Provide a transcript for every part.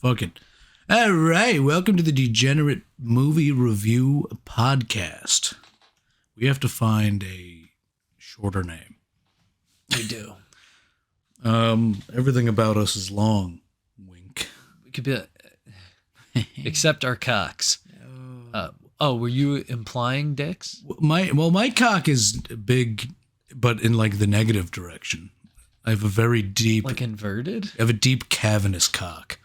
Fuck it. All right, welcome to the Degenerate Movie Review Podcast. We have to find a shorter name. We do. Everything about us is long. Wink. We could be, except our cocks. Were you implying dicks? My cock is big, but in like the negative direction. I have a very deep, Like inverted? I have a deep cavernous cock.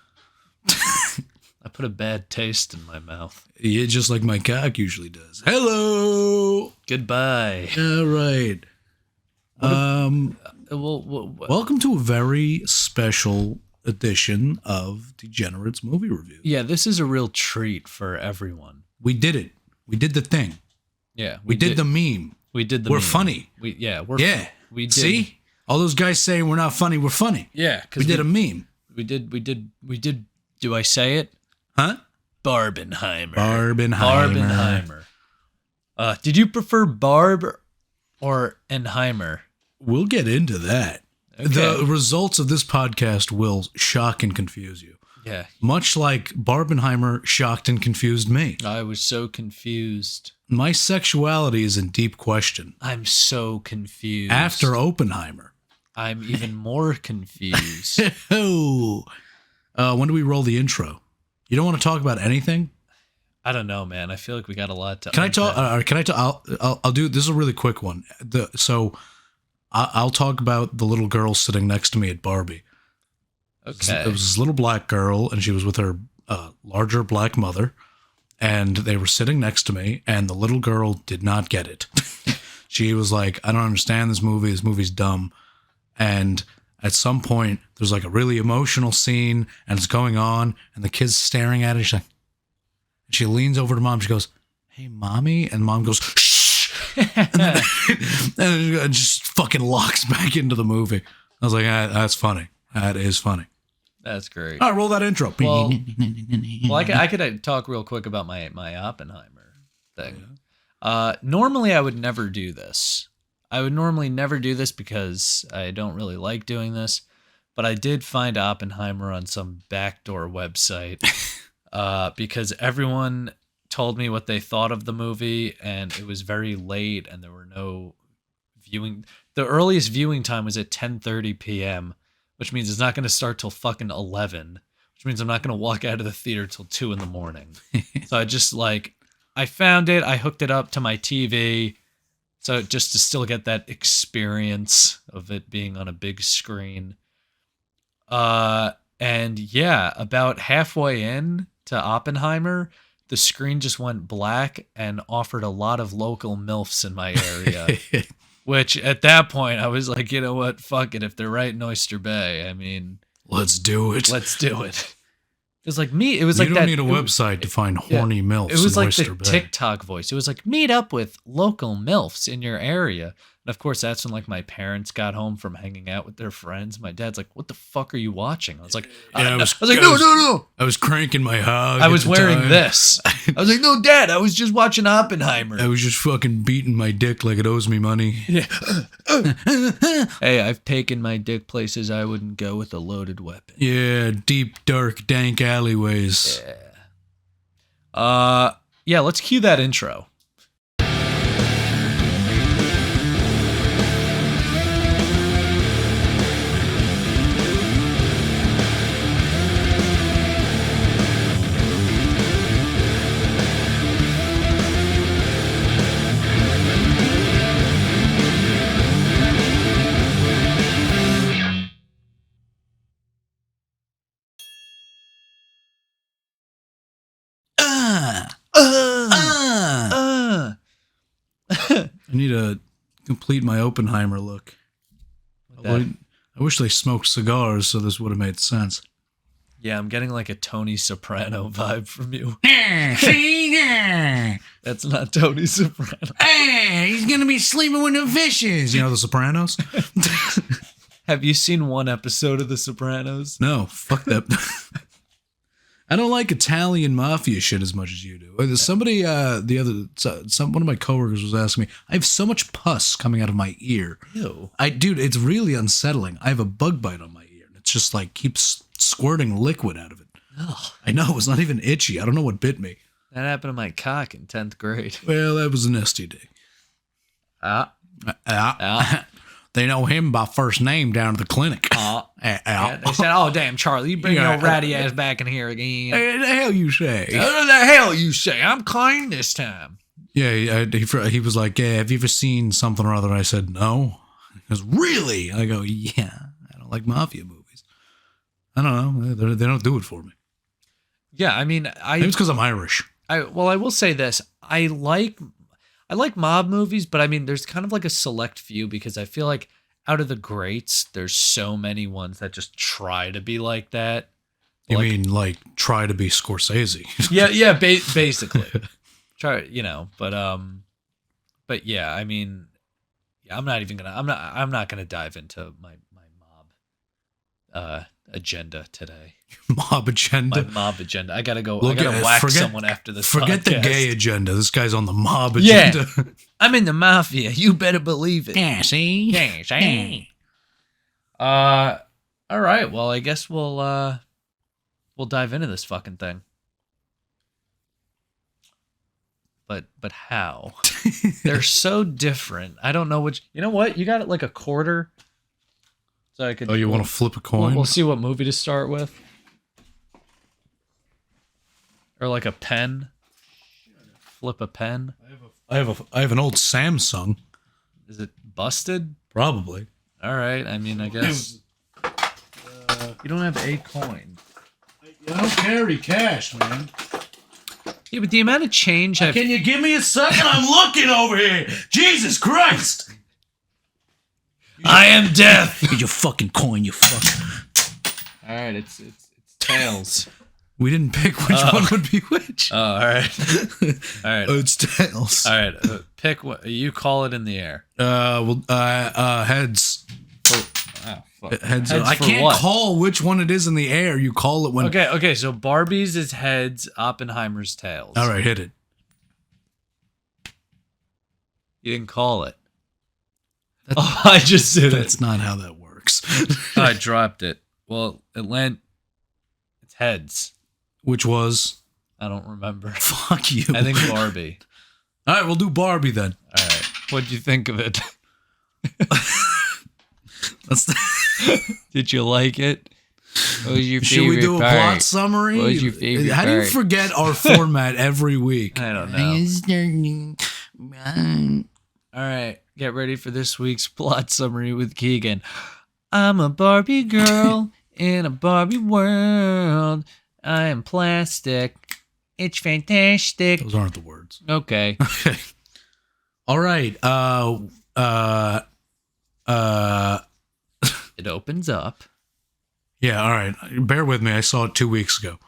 I put a bad taste in my mouth. Yeah, just like my cock usually does. Hello. Goodbye. All right. Welcome to a very special edition of Degenerate's Movie Review. Yeah, this is a real treat for everyone. We did it. We did the thing. Yeah, We did the meme. We did the. We're meme. funny. We did. See? All those guys saying we're not funny, we're funny. Yeah, We did a meme. We did. Do I say it? Huh? Barbenheimer. Barbenheimer. Did you prefer Barb or Enheimer? We'll get into that. Okay. The results of this podcast will shock and confuse you. Yeah. Much like Barbenheimer shocked and confused me. I was so confused. My sexuality is in deep question. I'm so confused. After Oppenheimer. I'm even more confused. Oh. When do we roll the intro? You don't want to talk about anything? I don't know, man. I feel like we got a lot to. Can I talk? I'll do. This is a really quick one. I'll talk about the little girl sitting next to me at Barbie. Okay. It was this little black girl, and she was with her larger black mother, and they were sitting next to me, and the little girl did not get it. She was like, "I don't understand this movie. This movie's dumb," and at some point, there's like a really emotional scene, and it's going on, and the kid's staring at it. She's like, she leans over to mom. She goes, "Hey, mommy," and mom goes, "Shh," and it just fucking locks back into the movie. I was like, "That's funny. That is funny." That's great. All right, roll that intro. Well, I could talk real quick about my Oppenheimer thing. Normally, I would never do this. I would normally never do this because I don't really like doing this, but I did find Oppenheimer on some backdoor website because everyone told me what they thought of the movie, and it was very late, and there were no viewing. The earliest viewing time was at 10:30 p.m., which means it's not going to start till fucking 11, which means I'm not going to walk out of the theater till 2 in the morning. So I found it, I hooked it up to my TV. So just to still get that experience of it being on a big screen. And yeah, about halfway in to Oppenheimer, the screen just went black and offered a lot of local MILFs in my area. Which at that point I was like, you know what? Fuck it. If they're right in Oyster Bay, I mean, let's do it. Let's do it. It was like me. It was you like don't that. need a website to find horny MILFs. It was in like Oyster the Bay. TikTok voice. It was like, meet up with local MILFs in your area. And of course, that's when like my parents got home from hanging out with their friends. My dad's like, "What the fuck are you watching?" I was like, I was like, no. I was cranking my hog. I was at the wearing time. this. I was like, no, Dad, I was just watching Oppenheimer. I was just fucking beating my dick like it owes me money. Yeah. Hey, I've taken my dick places I wouldn't go with a loaded weapon. Yeah, deep, dark, dank alleyways. Yeah, let's cue that intro. I need to complete my Oppenheimer look. I wish they smoked cigars, so this would have made sense. Yeah, I'm getting like a Tony Soprano vibe from you. That's not Tony Soprano. Hey, he's gonna be sleeping with the fishes. You know The Sopranos? Have you seen one episode of The Sopranos? No, fuck that. I don't like Italian mafia shit as much as you do. There's somebody, one of my coworkers was asking me, I have so much pus coming out of my ear. Ew. Dude, it's really unsettling. I have a bug bite on my ear, and it's just like keeps squirting liquid out of it. Ugh. I know, it was not even itchy. I don't know what bit me. That happened to my cock in 10th grade. Well, that was an STD. They know him by first name down at the clinic. Yeah, they said, "Oh, damn, Charlie, you bring your ratty ass back in here again." Hey, the hell you say? What the hell you say? I'm clean this time. Yeah, he was like, yeah, have you ever seen something or other? And I said, no. He goes, really? I go, yeah, I don't like mafia movies. I don't know. They don't do it for me. Yeah, I mean, Maybe it's because I'm Irish. I will say this. I like mob movies, but I mean, there's kind of like a select few because I feel like out of the greats, there's so many ones that just try to be like that. You mean like try to be Scorsese? Yeah, basically. Try, but yeah, I mean, I'm not gonna dive into my mob agenda today. Mob agenda. My mob agenda. I gotta go. I gotta whack someone after this. Forget podcast. the gay agenda. This guy's on the mob agenda. Yeah, I'm in the mafia. You better believe it. Yeah, see. Yeah, see. All right. Well, I guess we'll dive into this fucking thing. But how? They're so different. I don't know which. You know what? You got it like a quarter. So I could. Oh, you want to flip a coin? We'll see what movie to start with. Or like a pen. Flip a pen. I have an old Samsung. Is it busted? Probably. All right. I mean, I guess. You don't have a coin. I don't carry cash, man. Yeah, but the amount of change Can you give me a second? I'm looking over here. Jesus Christ! I am death. Get your fucking coin, you fuck. All right, it's tails. We didn't pick which one would be which. Oh, all right. All right. Oh, it's tails. All right. Pick what you call it in the air. Heads. Oh, fuck. Heads. I can't call which one it is in the air. You call it when. Okay. So Barbie's is heads. Oppenheimer's tails. All right, hit it. You didn't call it. I just did it. That's not how that works. I dropped it. Well, it's heads. Which was? I don't remember. Fuck you. I think Barbie. All right, we'll do Barbie then. All right. What'd you think of it? Did you like it? What was your favorite Should we do a part? plot summary? What was your favorite How do you part? forget our format every week? I don't know. All right. Get ready for this week's plot summary with Keegan. I'm a Barbie girl in a Barbie world. I am plastic. It's fantastic. Those aren't the words. Okay. Okay. All right. It opens up. Yeah, all right. Bear with me. I saw it 2 weeks ago.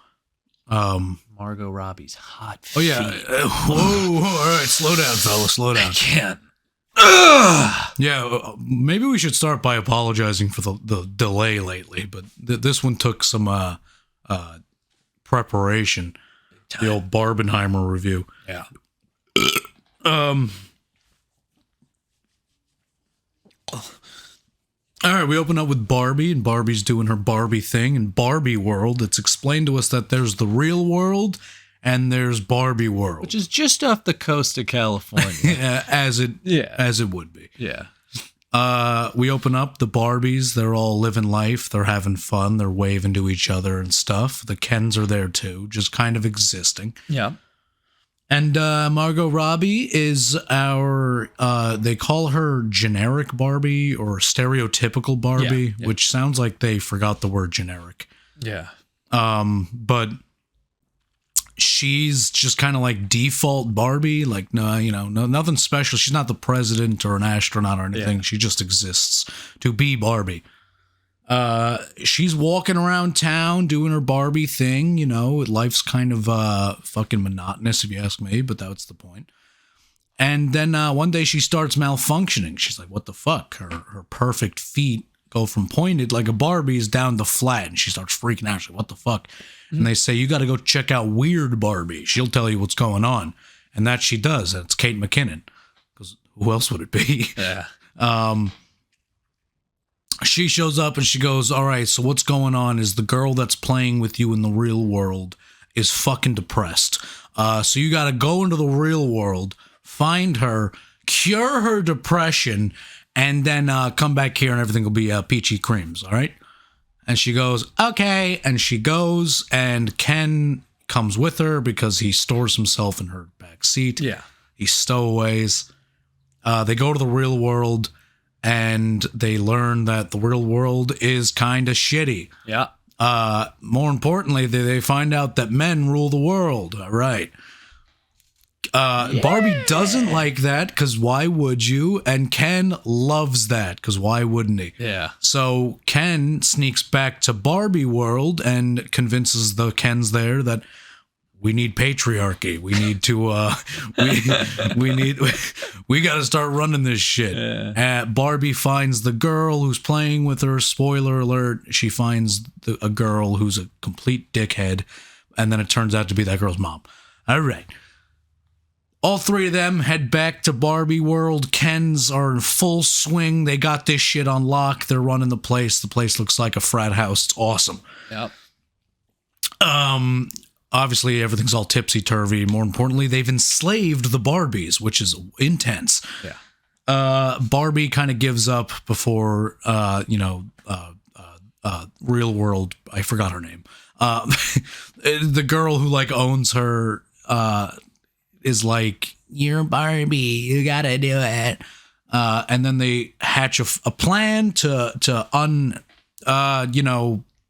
Margot Robbie's hot feet. Oh, yeah. Whoa. All right. Slow down, fella. Slow down. I can't. Yeah, maybe we should start by apologizing for the delay lately, but this one took some preparation. The old Barbenheimer review. Yeah. All right, we open up with Barbie, and Barbie's doing her Barbie thing. In Barbie world, it's explained to us that there's the real world and there's Barbie world, Which is just off the coast of California. as it would be. Yeah. We open up the Barbies. They're all living life. They're having fun. They're waving to each other and stuff. The Kens are there too, just kind of existing. Yeah. And Margot Robbie is our, they call her generic Barbie or stereotypical Barbie, Yeah. which sounds like they forgot the word generic. Yeah. But she's just kind of like default Barbie, like no, nothing special. She's not the president or an astronaut or anything. Yeah. She just exists to be Barbie. She's walking around town doing her Barbie thing. Life's kind of fucking monotonous if you ask me, but that's the point. And then one day she starts malfunctioning. She's like, what the fuck? Her perfect feet go from pointed like a Barbie's down to flat, and she starts freaking out. She's like, what the fuck? And they say, you got to go check out Weird Barbie. She'll tell you what's going on. And that she does. That's Kate McKinnon. Because who else would it be? Yeah. she shows up and she goes, all right, so what's going on is the girl that's playing with you in the real world is fucking depressed. So you got to go into the real world, find her, cure her depression, and then come back here and everything will be peachy creams, all right? And she goes, okay. And she goes, and Ken comes with her because he stores himself in her back seat. Yeah. He's stowaways. They go to the real world, and they learn that the real world is kind of shitty. Yeah. More importantly, they find out that men rule the world. All right. Barbie doesn't like that because why would you? And Ken loves that because why wouldn't he? Yeah. So Ken sneaks back to Barbie world and convinces the Kens there that we need patriarchy. We need to we got to start running this shit. Yeah. Barbie finds the girl who's playing with her. Spoiler alert, she finds a girl who's a complete dickhead, and then it turns out to be that girl's mom. All right. All three of them head back to Barbie world. Kens are in full swing. They got this shit on lock. They're running the place. The place looks like a frat house. It's awesome. Yep. Obviously, everything's all tipsy-turvy. More importantly, they've enslaved the Barbies, which is intense. Yeah. Barbie kind of gives up before, real world. I forgot her name. The girl who, like, owns her is like, you're Barbie. You got to do it. And then they hatch a plan to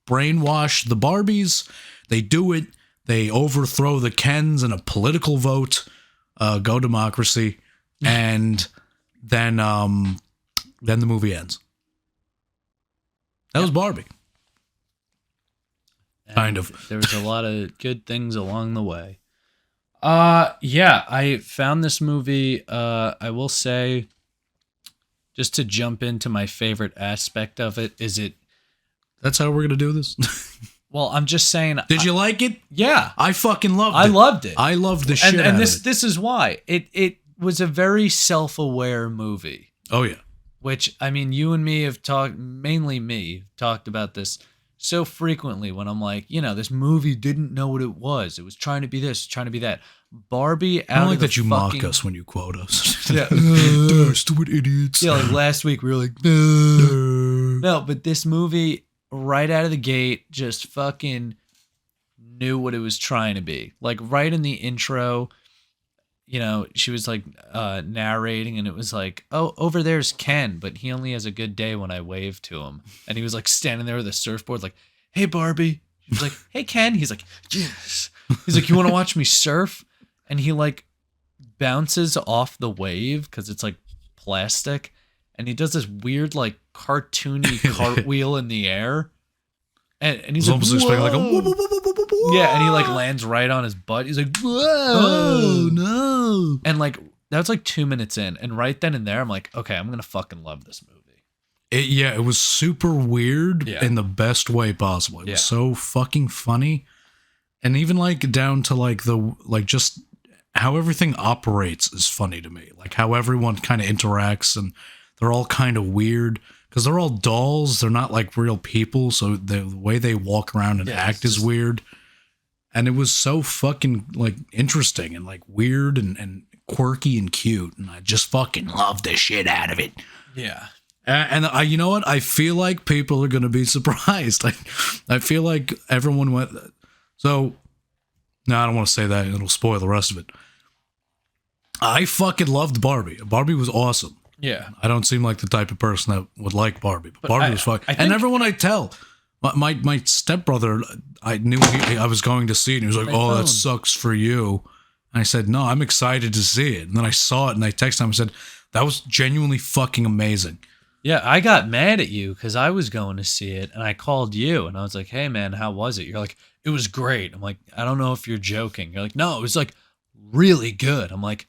brainwash the Barbies. They do it. They overthrow the Kens in a political vote, go democracy, and then the movie ends. That was Barbie. And kind of. There was a lot of good things along the way. Yeah, I found this movie, I will say, just to jump into my favorite aspect of it, That's how we're going to do this? Well, I'm just saying. Did you like it? Yeah. I fucking loved it. I loved it. I loved the shit out and of this it. this is why. It was a very self-aware movie. Oh, yeah. Which, I mean, you and me have talked, mainly me, talked about this so frequently when I'm like, this movie didn't know what it was. It was trying to be this, trying to be that. Barbie out I don't like of the that you fucking... mock us when you quote us. Yeah. Stupid idiots. Yeah, like last week we were like, no, but this movie, right out of the gate, just fucking knew what it was trying to be. Like right in the intro, she was like narrating, and it was like, oh, over there's Ken, but he only has a good day when I wave to him. And he was like standing there with a surfboard like, hey, Barbie. She was like, hey, Ken. He's like, yes. He's like, you want to watch me surf? And he like bounces off the wave because it's like plastic. And he does this weird like cartoony cartwheel in the air. And he's almost expecting like a whoop, whoop, whoop, whoop, whoop. Yeah, and he like lands right on his butt. He's like, whoa. Oh, no. And like, that was like 2 minutes in. And right then and there, I'm like, okay, I'm going to fucking love this movie. It was super weird in the best way possible. It was so fucking funny. And even like down to like just how everything operates is funny to me. Like how everyone kind of interacts, and they're all kind of weird because they're all dolls. They're not like real people. So the way they walk around and act is weird. And it was so fucking like interesting and like weird and quirky and cute. And I just fucking loved the shit out of it. Yeah. And you know what? I feel like people are going to be surprised. I feel like everyone went. So, no, I don't want to say that. It'll spoil the rest of it. I fucking loved Barbie. Barbie was awesome. Yeah. I don't seem like the type of person that would like Barbie. But Barbie was fun. And everyone I tell, my stepbrother, I knew I was going to see it. And he was like, oh, that sucks for you. And I said, no, I'm excited to see it. And then I saw it and I texted him and said, that was genuinely fucking amazing. Yeah, I got mad at you because I was going to see it, and I called you, and I was like, hey, man, how was it? You're like, it was great. I'm like, I don't know if you're joking. You're like, no, it was like really good. I'm like,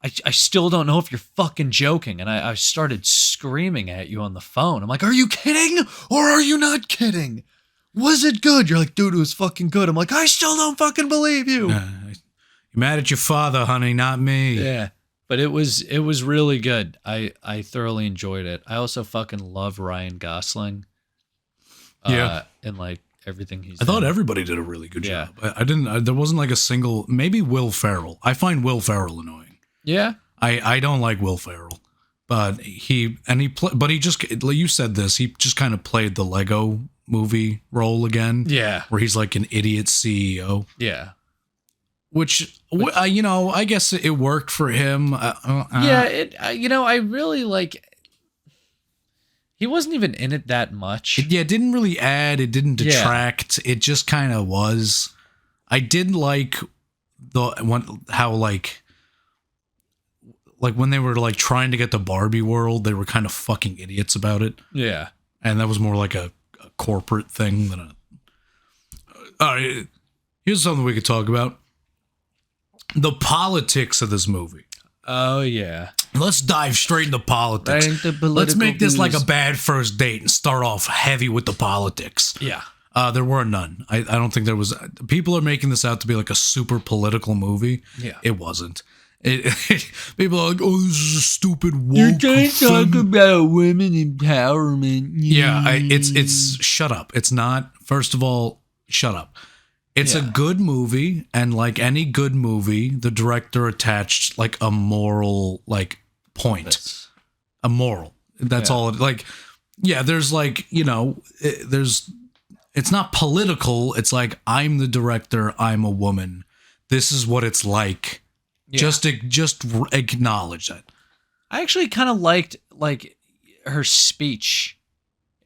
I still don't know if you're fucking joking. And I started screaming at you on the phone. I'm like, are you kidding or are you not kidding? Was it good? You're like, dude, it was fucking good. I'm like, I still don't fucking believe you. You're mad at your father, honey, not me. Yeah. But it was really good. I thoroughly enjoyed it. I also fucking love Ryan Gosling. And like everything he's I thought in. everybody did a really good job. I didn't. There wasn't like a single. Maybe Will Ferrell. I find Will Ferrell annoying. Yeah. I don't like Will Ferrell, but he just, like you said this, he just kind of played the Lego movie role again. Yeah. Where he's like an idiot CEO. Yeah. Which I guess it worked for him. I really like. He wasn't even in it that much. It didn't really add. It didn't detract. It just kind of was. I did like how like when they were like trying to get to Barbie World, they were kind of fucking idiots about it. Yeah, and that was more like a corporate thing than a. All right, here's something we could talk about: the politics of this movie. Oh yeah. Let's dive straight into politics. Let's make this like a bad first date and start off heavy with the politics. Yeah. There were none. I don't think there was. People are making this out to be like a super political movie. Yeah. It wasn't. People are like, oh, this is a stupid woke You can't thing. talk about women empowerment. Yeah, it's shut up. It's not. First of all, shut up. It's a good movie, and like any good movie, the director attached like a moral like point. A moral. That's all. Like, yeah, there's like, it's not political. It's like, I'm the director. I'm a woman. This is what it's like. Yeah. Just acknowledge that. I actually kind of liked like her speech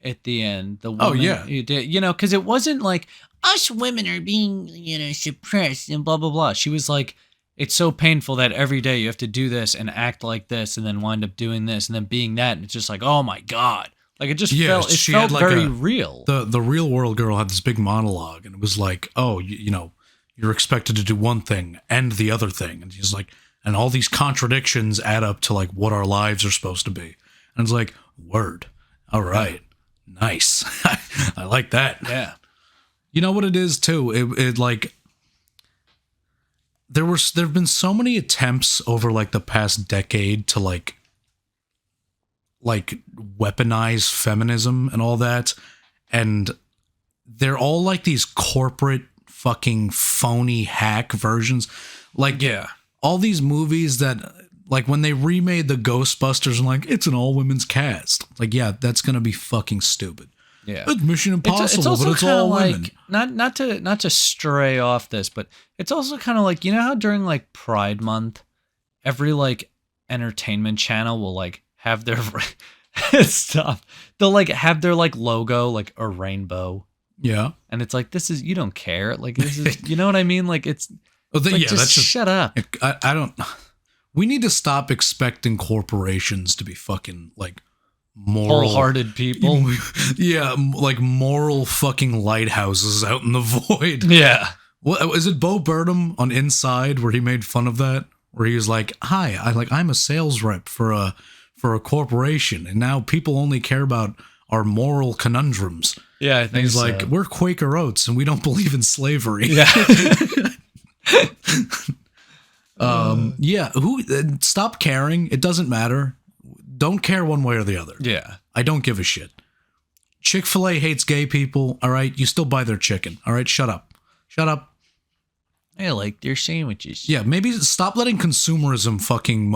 at the end. The woman you did, because it wasn't like us women are being, suppressed and blah, blah, blah. She was like, it's so painful that every day you have to do this and act like this and then wind up doing this and then being that. And it's just like, oh my God. Like it just felt like very real. The real world girl had this big monologue and it was like, oh, you're expected to do one thing and the other thing. And she's like, and all these contradictions add up to like what our lives are supposed to be. And it's like, word. All right. Nice. I like that. Yeah. You know what it is too? It like there've been so many attempts over like the past decade to like weaponize feminism and all that, and they're all like these corporate fucking phony hack versions. Like all these movies that like when they remade the Ghostbusters and like it's an all women's cast. Like that's gonna be fucking stupid. Yeah, it's Mission Impossible, but it's all women. Not to stray off this, but it's also kind of like, how during like Pride Month, every like entertainment channel will like have their stuff. They'll like have their like logo like a rainbow. Yeah, and it's like this is you don't care. Like this is you know what I mean? Like it's. Just that's shut up. I don't. We need to stop expecting corporations to be fucking like. Wholehearted people. Yeah, like moral fucking lighthouses out in the void. Yeah. What is it, Bo Burnham on Inside where he made fun of that? Where he was like, "Hi, I'm a sales rep for a corporation, and now people only care about our moral conundrums." Yeah, I think he's like, "We're Quaker Oats and we don't believe in slavery." Yeah. Stop caring. It doesn't matter. Don't care one way or the other. Yeah. I don't give a shit. Chick-fil-A hates gay people. All right. You still buy their chicken. All right. Shut up. Shut up. I like their sandwiches. Yeah. Maybe stop letting consumerism fucking,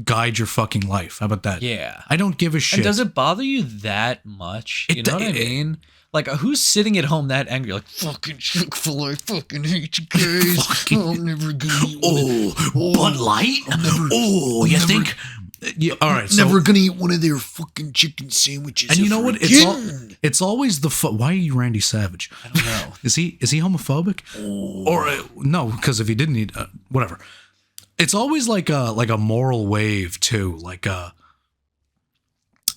guide your fucking life. How about that? Yeah. I don't give a shit. And does it bother you that much? You know what I mean? Like, who's sitting at home that angry? Like, fucking Chick-fil-A, fucking hate you guys. I'm never gonna eat Bud Light? You think... Yeah, all right. Never gonna eat one of their fucking chicken sandwiches. And you know what? It's always the why are you Randy Savage? I don't know. Is he homophobic? Or no? Because if he didn't eat, whatever. It's always like a moral wave too.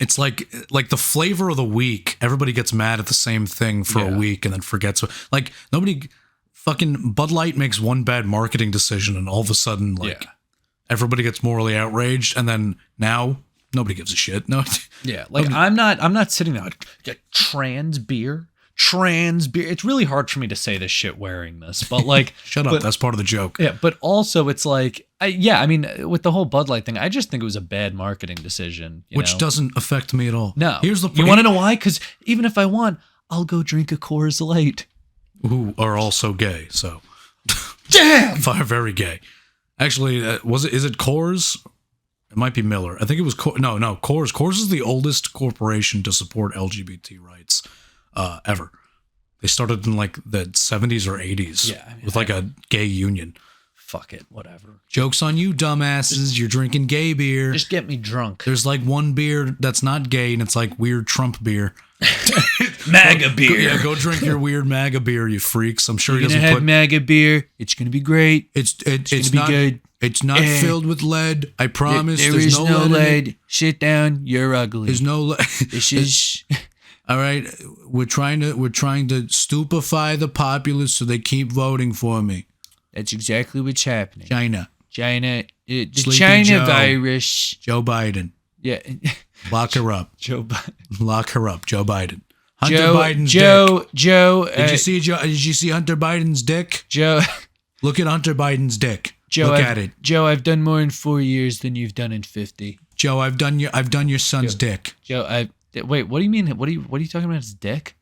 It's like the flavor of the week. Everybody gets mad at the same thing for a week and then forgets. Like nobody, fucking Bud Light makes one bad marketing decision and all of a sudden everybody gets morally outraged, and then now nobody gives a shit. No, I'm not sitting there like trans beer, trans beer. It's really hard for me to say this shit wearing this, but like, shut up. That's part of the joke. Yeah, but also it's like, I mean, with the whole Bud Light thing, I just think it was a bad marketing decision. Which doesn't affect me at all. No. Here's the point. You want to know why? Because even if I want, I'll go drink a Coors Light. Who are also gay, so. Damn! Very gay. Actually, is it Coors? It might be Miller. I think it was no, Coors. Coors is the oldest corporation to support LGBT rights ever. They started in like the 70s or 80s with like a gay union. Fuck it, whatever. Joke's on you, dumbasses. You're drinking gay beer. Just get me drunk. There's like one beer that's not gay, and it's like weird Trump beer. MAGA beer. Go drink your weird MAGA beer, you freaks. I'm sure You're gonna have MAGA beer. It's gonna be great. It's gonna be good. It's not filled with lead. I promise. There is no lead. Sit down. You're ugly. There's no lead. This is. All right. We're trying to stupefy the populace so they keep voting for me. That's exactly what's happening. China. The Sleepy China Joe. Virus. Joe Biden. Yeah. Lock her up. Joe Biden. Lock her up. Joe Biden. Biden's dick. Did you see Hunter Biden's dick? Joe. Look at Hunter Biden's dick. Look at it. Joe, I've done more in 4 years than you've done in 50. Joe, I've done your son's dick. Joe, wait, what do you mean? What are you talking about? His dick?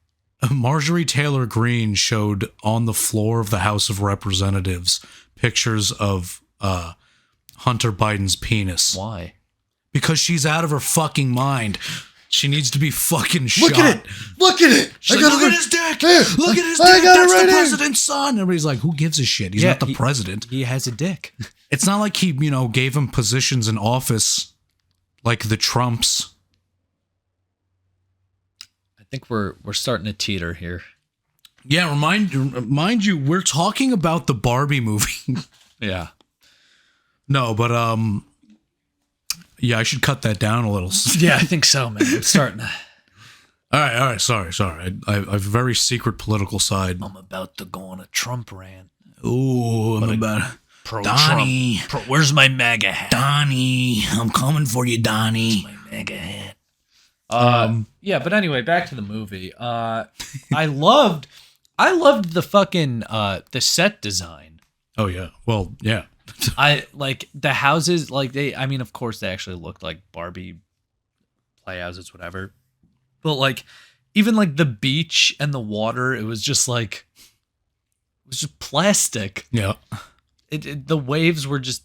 Marjorie Taylor Greene showed on the floor of the House of Representatives pictures of Hunter Biden's penis. Why? Because she's out of her fucking mind. She needs to be fucking shot. Look at it. Look at his dick. Look at his dick. That's the president's son. Everybody's like, who gives a shit? He's not the president. He has a dick. It's not like he, gave him positions in office like the Trumps. I think we're starting to teeter here. Yeah, mind you, we're talking about the Barbie movie. Yeah. No, but yeah, I should cut that down a little. Yeah, I think so, man. I'm starting to. All right. Sorry. I have a very secret political side. I'm about to go on a Trump rant. Ooh, I'm about Donnie. Where's my MAGA hat? Donnie, I'm coming for you, Donnie. Where's my MAGA hat? Yeah, but anyway, back to the movie. I loved the fucking the set design. Oh yeah. Well, yeah. I like the houses, like of course they actually looked like Barbie playhouses, whatever. But like even like the beach and the water, it was just plastic. Yeah. The waves were just.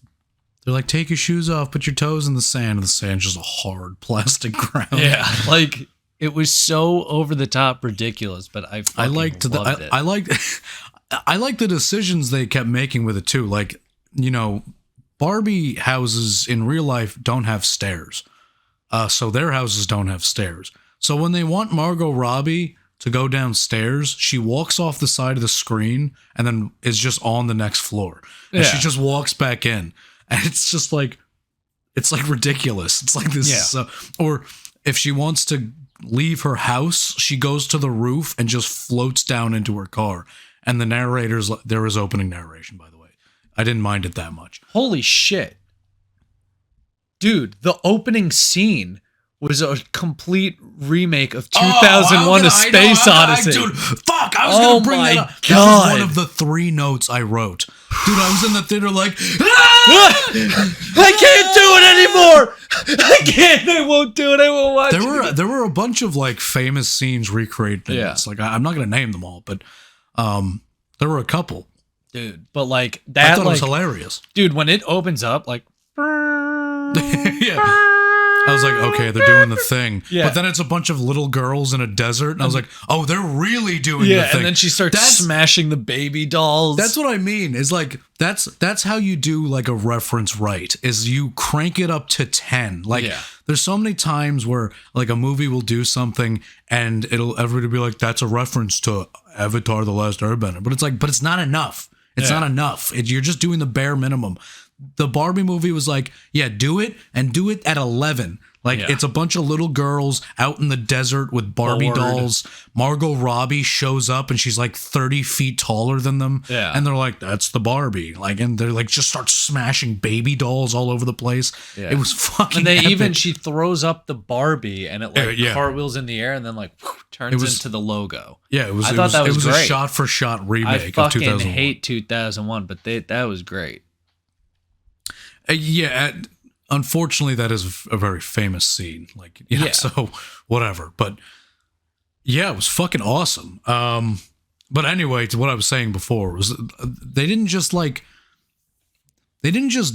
They're like, take your shoes off, put your toes in the sand, and the sand's just a hard plastic ground. Yeah, like it was so over the top ridiculous, but I liked it. I liked the decisions they kept making with it too. Like, Barbie houses in real life don't have stairs. So their houses don't have stairs. So when they want Margot Robbie to go downstairs, she walks off the side of the screen and then is just on the next floor. And she just walks back in. And it's just like, it's like ridiculous. It's like this. Yeah. Or if she wants to leave her house, she goes to the roof and just floats down into her car. And there is opening narration, by the way. I didn't mind it that much. Holy shit. Dude, the opening scene was a complete remake of 2001: A Space Odyssey. Dude, fuck! I was gonna bring that up. God. That was one of the 3 notes I wrote. Dude, I was in the theater like, I can't do it anymore. I can't. I won't do it. I won't watch it. There were a bunch of like famous scenes recreated. In Yeah. this. Like I'm not gonna name them all, but there were a couple. Dude, but like that, I thought it was hilarious. Dude, when it opens up, like, yeah. I was like, okay, they're doing the thing. Yeah. But then it's a bunch of little girls in a desert, and I was like, oh, they're really doing the thing. And then she starts smashing the baby dolls. That's what I mean. Is like that's how you do like a reference right. Is you crank it up to 10. Like there's so many times where like a movie will do something and everybody be like, that's a reference to Avatar: The Last Airbender. But it's like, but it's not enough. It's not enough. You're just doing the bare minimum. the Barbie movie was like, yeah, do it and do it at 11. Like, it's a bunch of little girls out in the desert with Barbie dolls. Margot Robbie shows up and she's like 30 feet taller than them. Yeah. And they're like, that's the Barbie. Like, and they're like, just start smashing baby dolls all over the place. Yeah. It was fucking epic. She throws up the Barbie and it like cartwheels in the air and then like turns into the logo. Yeah, it was. I thought that was great. A shot for shot remake of 2001. I fucking hate 2001, but that was great. Unfortunately, that is a very famous scene. Like, so whatever. But yeah, it was fucking awesome. But anyway, to what I was saying before was they didn't just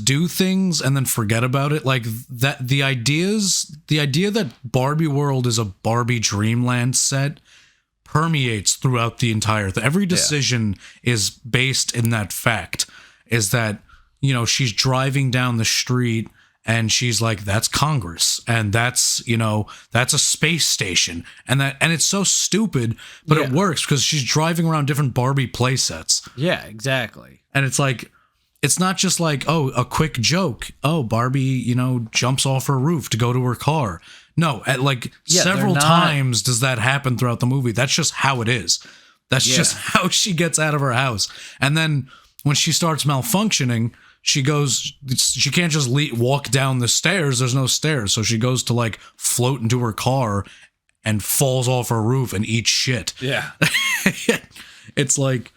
do things and then forget about it. Like that, the idea that Barbie World is a Barbie Dreamland set permeates throughout the entire thing. Every decision is based in that fact. Is that, you know, she's driving down the street and she's like, that's Congress, and that's, you know, that's a space station, and it's so stupid, but it works because she's driving around different Barbie play sets. Yeah, exactly. And it's like, it's not just like, oh, a quick joke. Oh, Barbie, you know, jumps off her roof to go to her car. No, several times does that happen throughout the movie. That's just how it is. That's just how she gets out of her house. And then when she starts malfunctioning, she can't just walk down the stairs. There's no stairs. So she goes to like float into her car and falls off her roof and eats shit. Yeah. It's like,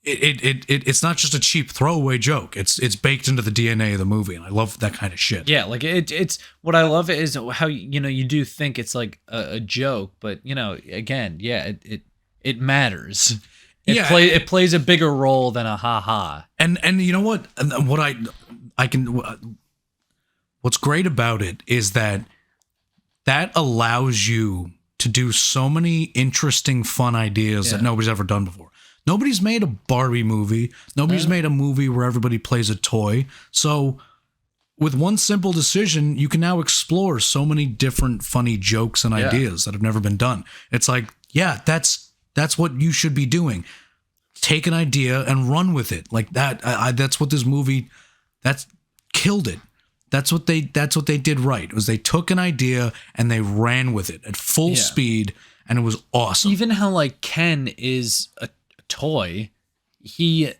it's not just a cheap throwaway joke. It's baked into the DNA of the movie. And I love that kind of shit. Yeah. Like it's what I love is how, you know, you do think it's like a joke, but you know, again, it matters. It plays a bigger role than a ha-ha. And you know what? What's great about it is that allows you to do so many interesting, fun ideas that nobody's ever done before. Nobody's made a Barbie movie. Nobody's made a movie where everybody plays a toy. So with one simple decision, you can now explore so many different funny jokes and ideas that have never been done. It's like, that's what you should be doing. Take an idea and run with it. Like that. That's what this movie. That's killed it. That's what they did right. Was they took an idea and they ran with it at full speed, and it was awesome. Even how like Ken is a toy, he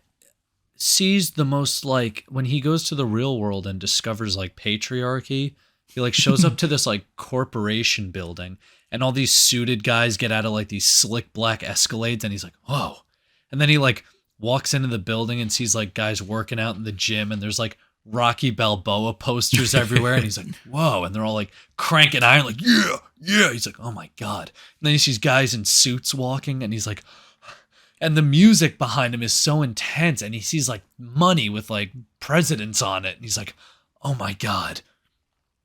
sees the most, like when he goes to the real world and discovers like patriarchy. He like shows up to this like corporation building. And all these suited guys get out of like these slick black Escalades, and he's like, whoa. And then he like walks into the building and sees like guys working out in the gym, and there's like Rocky Balboa posters everywhere. And he's like, whoa. And they're all like cranking iron, like, yeah. He's like, oh my God. And then he sees guys in suits walking, and he's like, and the music behind him is so intense. And he sees like money with like presidents on it. And he's like, oh my God.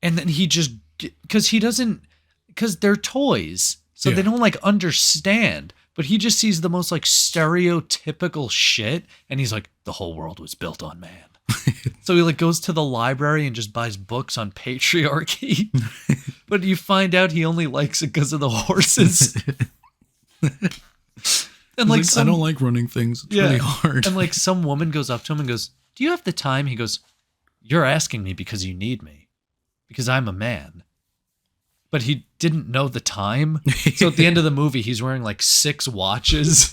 And then he just, because they're toys, so they don't like understand, but he just sees the most like stereotypical shit, and he's like, the whole world was built on man. So he like goes to the library and just buys books on patriarchy, but you find out he only likes it because of the horses. And like I don't like running things. It's really hard. And like some woman goes up to him and goes, do you have the time? He goes, you're asking me because you need me, because I'm a man. But he didn't know the time. So at the end of the movie, he's wearing like 6 watches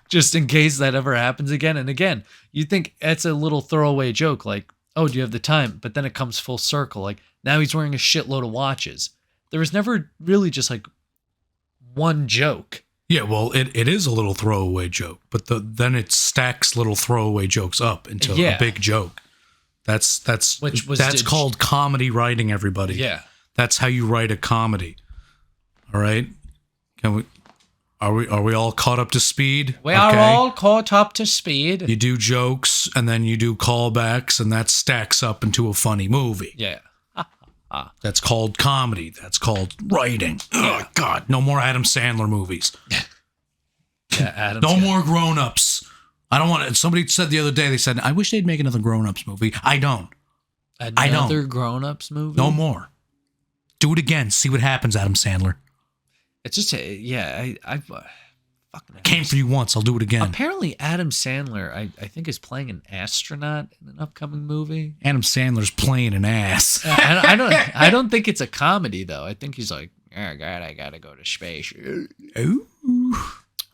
just in case that ever happens again. And again, you think it's a little throwaway joke like, oh, do you have the time? But then it comes full circle. Like now he's wearing a shitload of watches. There was never really just like one joke. Yeah, well, it is a little throwaway joke, but then it stacks little throwaway jokes up into a big joke. That's called comedy writing, everybody. Yeah. That's how you write a comedy. All right? Are we all caught up to speed? We are all caught up to speed. You do jokes and then you do callbacks, and that stacks up into a funny movie. Yeah. That's called comedy. That's called writing. Oh God, no more Adam Sandler movies. No more grown-ups. I don't want to. Somebody said the other day, they said, I wish they'd make another grown-ups movie. I don't. Another grown-ups movie? No more. Do it again. See what happens, Adam Sandler. It's just, Fucking Came for you once. I'll do it again. Apparently, Adam Sandler, I think, is playing an astronaut in an upcoming movie. Adam Sandler's playing an ass. I don't think it's a comedy though. I think he's like, oh God, I gotta go to space. Ooh.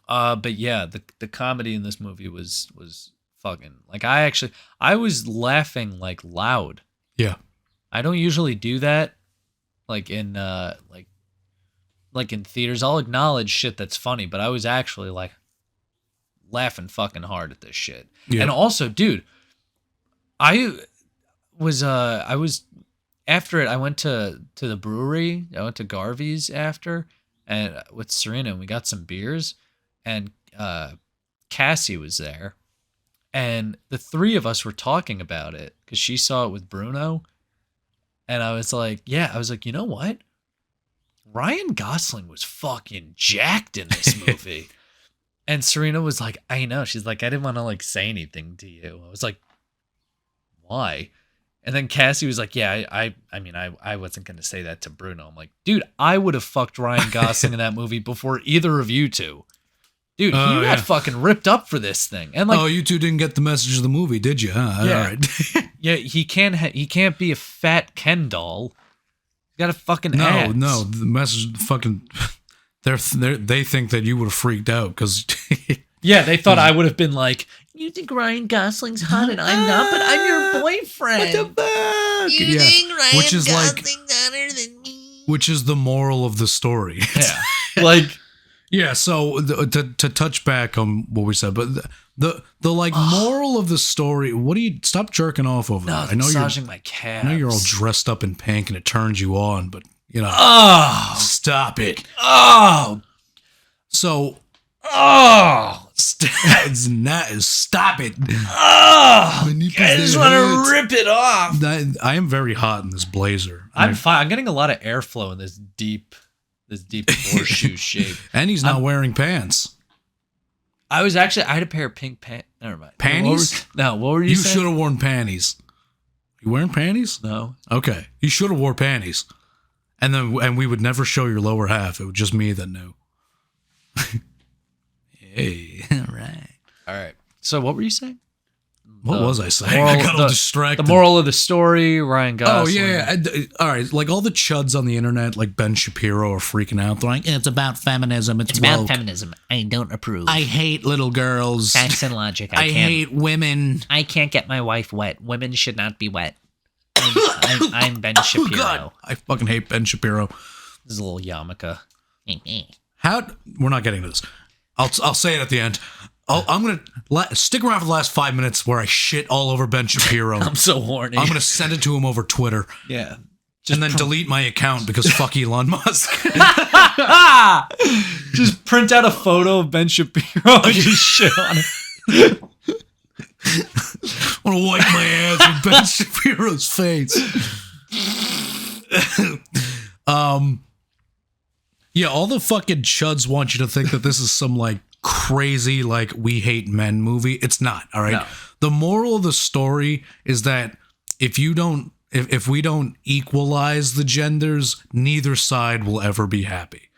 But yeah, the comedy in this movie was fucking like I was laughing like loud. Yeah. I don't usually do that, like in like in theaters. I'll acknowledge shit that's funny, but I was actually like laughing fucking hard at this shit. Yeah. And also, dude, I was after it. I went to the brewery. I went to Garvey's after, and with Serena, and we got some beers, and Cassie was there, and the three of us were talking about it because she saw it with Bruno, and I was like, you know what? Ryan Gosling was fucking jacked in this movie. And Serena was like, I know. She's like, I didn't want to like say anything to you. I was like, why? And then Cassie was like, yeah, I wasn't going to say that to Bruno. I'm like, dude, I would have fucked Ryan Gosling in that movie before either of you two. Dude, he got fucking ripped up for this thing. And like, you two didn't get the message of the movie, did you? Huh? Yeah. All right. Yeah, he can't be a fat Ken doll. He's got a fucking ass. No, the message fucking they think that you would have freaked out because yeah, they thought I would have been like, you think Ryan Gosling's hot and I'm not, but I'm your boyfriend. What the fuck? You think Ryan Gosling's hotter than me? Which is the moral of the story. Yeah. Like, yeah, so to touch back on what we said, but the like moral of the story, what do you stop jerking off over no, there? I know massaging my calves. I know you're all dressed up in pink and it turns you on, but you know, stop it. Oh. So stop it. I just want to rip it off. I am very hot in this blazer. I'm fine. I'm getting a lot of airflow in this deep horseshoe shape. And he's not wearing pants. I had a pair of pink pants. Never mind. Panties? What were you You saying? should have worn panties. You wearing panties? No. Okay. You should have wore panties. And we would never show your lower half. It was just me that knew. Hey, all right. All right. So what were you saying? What was I saying? I got all distracted. The moral of the story, Ryan Gosling. Oh, yeah. All right. Like all the chuds on the internet, like Ben Shapiro, are freaking out. They're like, it's about feminism. It's about woke. feminism. I don't approve. I hate little girls. Facts and logic. I hate women. I can't get my wife wet. Women should not be wet. I'm Ben Shapiro. Oh, God. I fucking hate Ben Shapiro. This is a little yarmulke. We're not getting to this. I'll say it at the end. I'm going to stick around for the last 5 minutes where I shit all over Ben Shapiro. I'm so horny. I'm going to send it to him over Twitter. Yeah. And then delete my account because fuck Elon Musk. Just print out a photo of Ben Shapiro and just shit on it. I want to wipe my ass with Ben Shapiro's face. Yeah, all the fucking chuds want you to think that this is some like crazy like we hate men movie. It's not, all right? No. The moral of the story is that if we don't equalize the genders, neither side will ever be happy.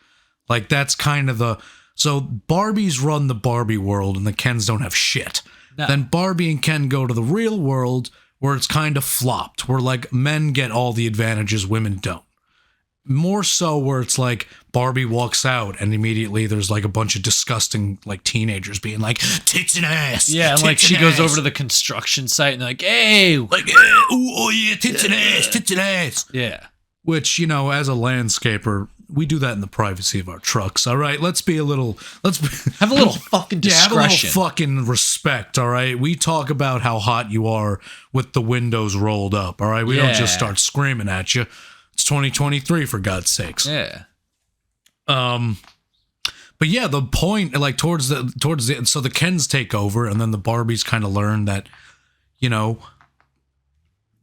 Like that's kind of so Barbies run the Barbie world and the Kens don't have shit. No. Then Barbie and Ken go to the real world where it's kind of flopped, where like men get all the advantages, women don't. More so where it's like Barbie walks out and immediately there's like a bunch of disgusting like teenagers being like tits and ass. Yeah, and like she goes over to the construction site and they're like, hey, like oh yeah, tits and ass. Yeah. Which, you know, as a landscaper, we do that in the privacy of our trucks. All right, let's have a little fucking discretion. Yeah, have a little fucking respect. All right, we talk about how hot you are with the windows rolled up. All right, we don't just start screaming at you. It's 2023 for God's sakes. Yeah. But yeah, the point, like towards the so the Kens take over, and then the Barbies kind of learn that, you know,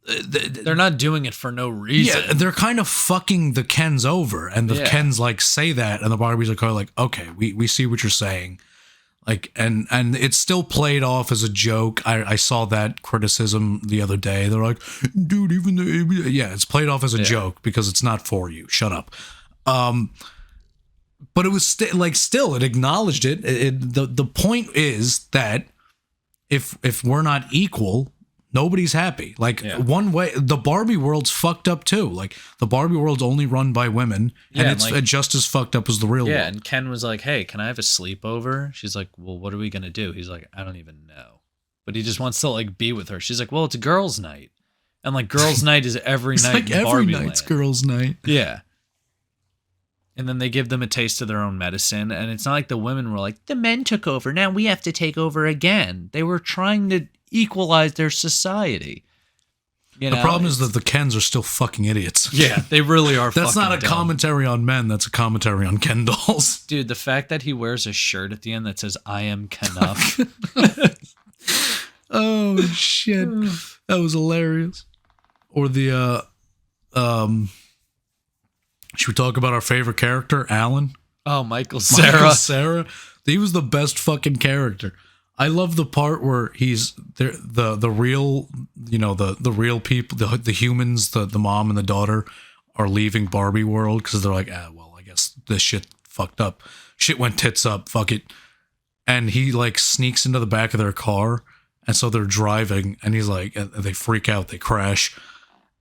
they're not doing it for no reason. Yeah, they're kind of fucking the Kens over, and the Kens like say that, and the Barbies are kind of like, okay, we see what you're saying, like, and it's still played off as a joke. I saw that criticism the other day. They're like, dude, even it's played off as a joke because it's not for you. Shut up. But it was still it acknowledged it. The point is that if we're not equal, nobody's happy. Like one way, the Barbie world's fucked up too. Like the Barbie world's only run by women, and it's just as fucked up as the real world. Yeah, and Ken was like, "Hey, can I have a sleepover?" She's like, "Well, what are we gonna do?" He's like, "I don't even know," but he just wants to like be with her. She's like, "Well, it's a girls' night," and like girls' night is every night. Like in every Barbie night's Land. girls' night. Yeah. And then they give them a taste of their own medicine. And it's not like the women were like, the men took over. Now we have to take over again. They were trying to equalize their society. You know? The problem is that the Kens are still fucking idiots. Yeah, they really are. That's not a dumb. commentary on men. That's a commentary on Ken dolls. Dude, the fact that he wears a shirt at the end that says, I am Kenough. Oh, shit. That was hilarious. Or the, should we talk about our favorite character, Alan? Oh, Michael Cera. Michael Cera. He was the best fucking character. I love the part where he's the real, you know, the real people, the humans, the mom and the daughter are leaving Barbie world because they're like, well, I guess this shit fucked up. Shit went tits up. Fuck it. And he like sneaks into the back of their car. And so they're driving and he's like, and they freak out. They crash.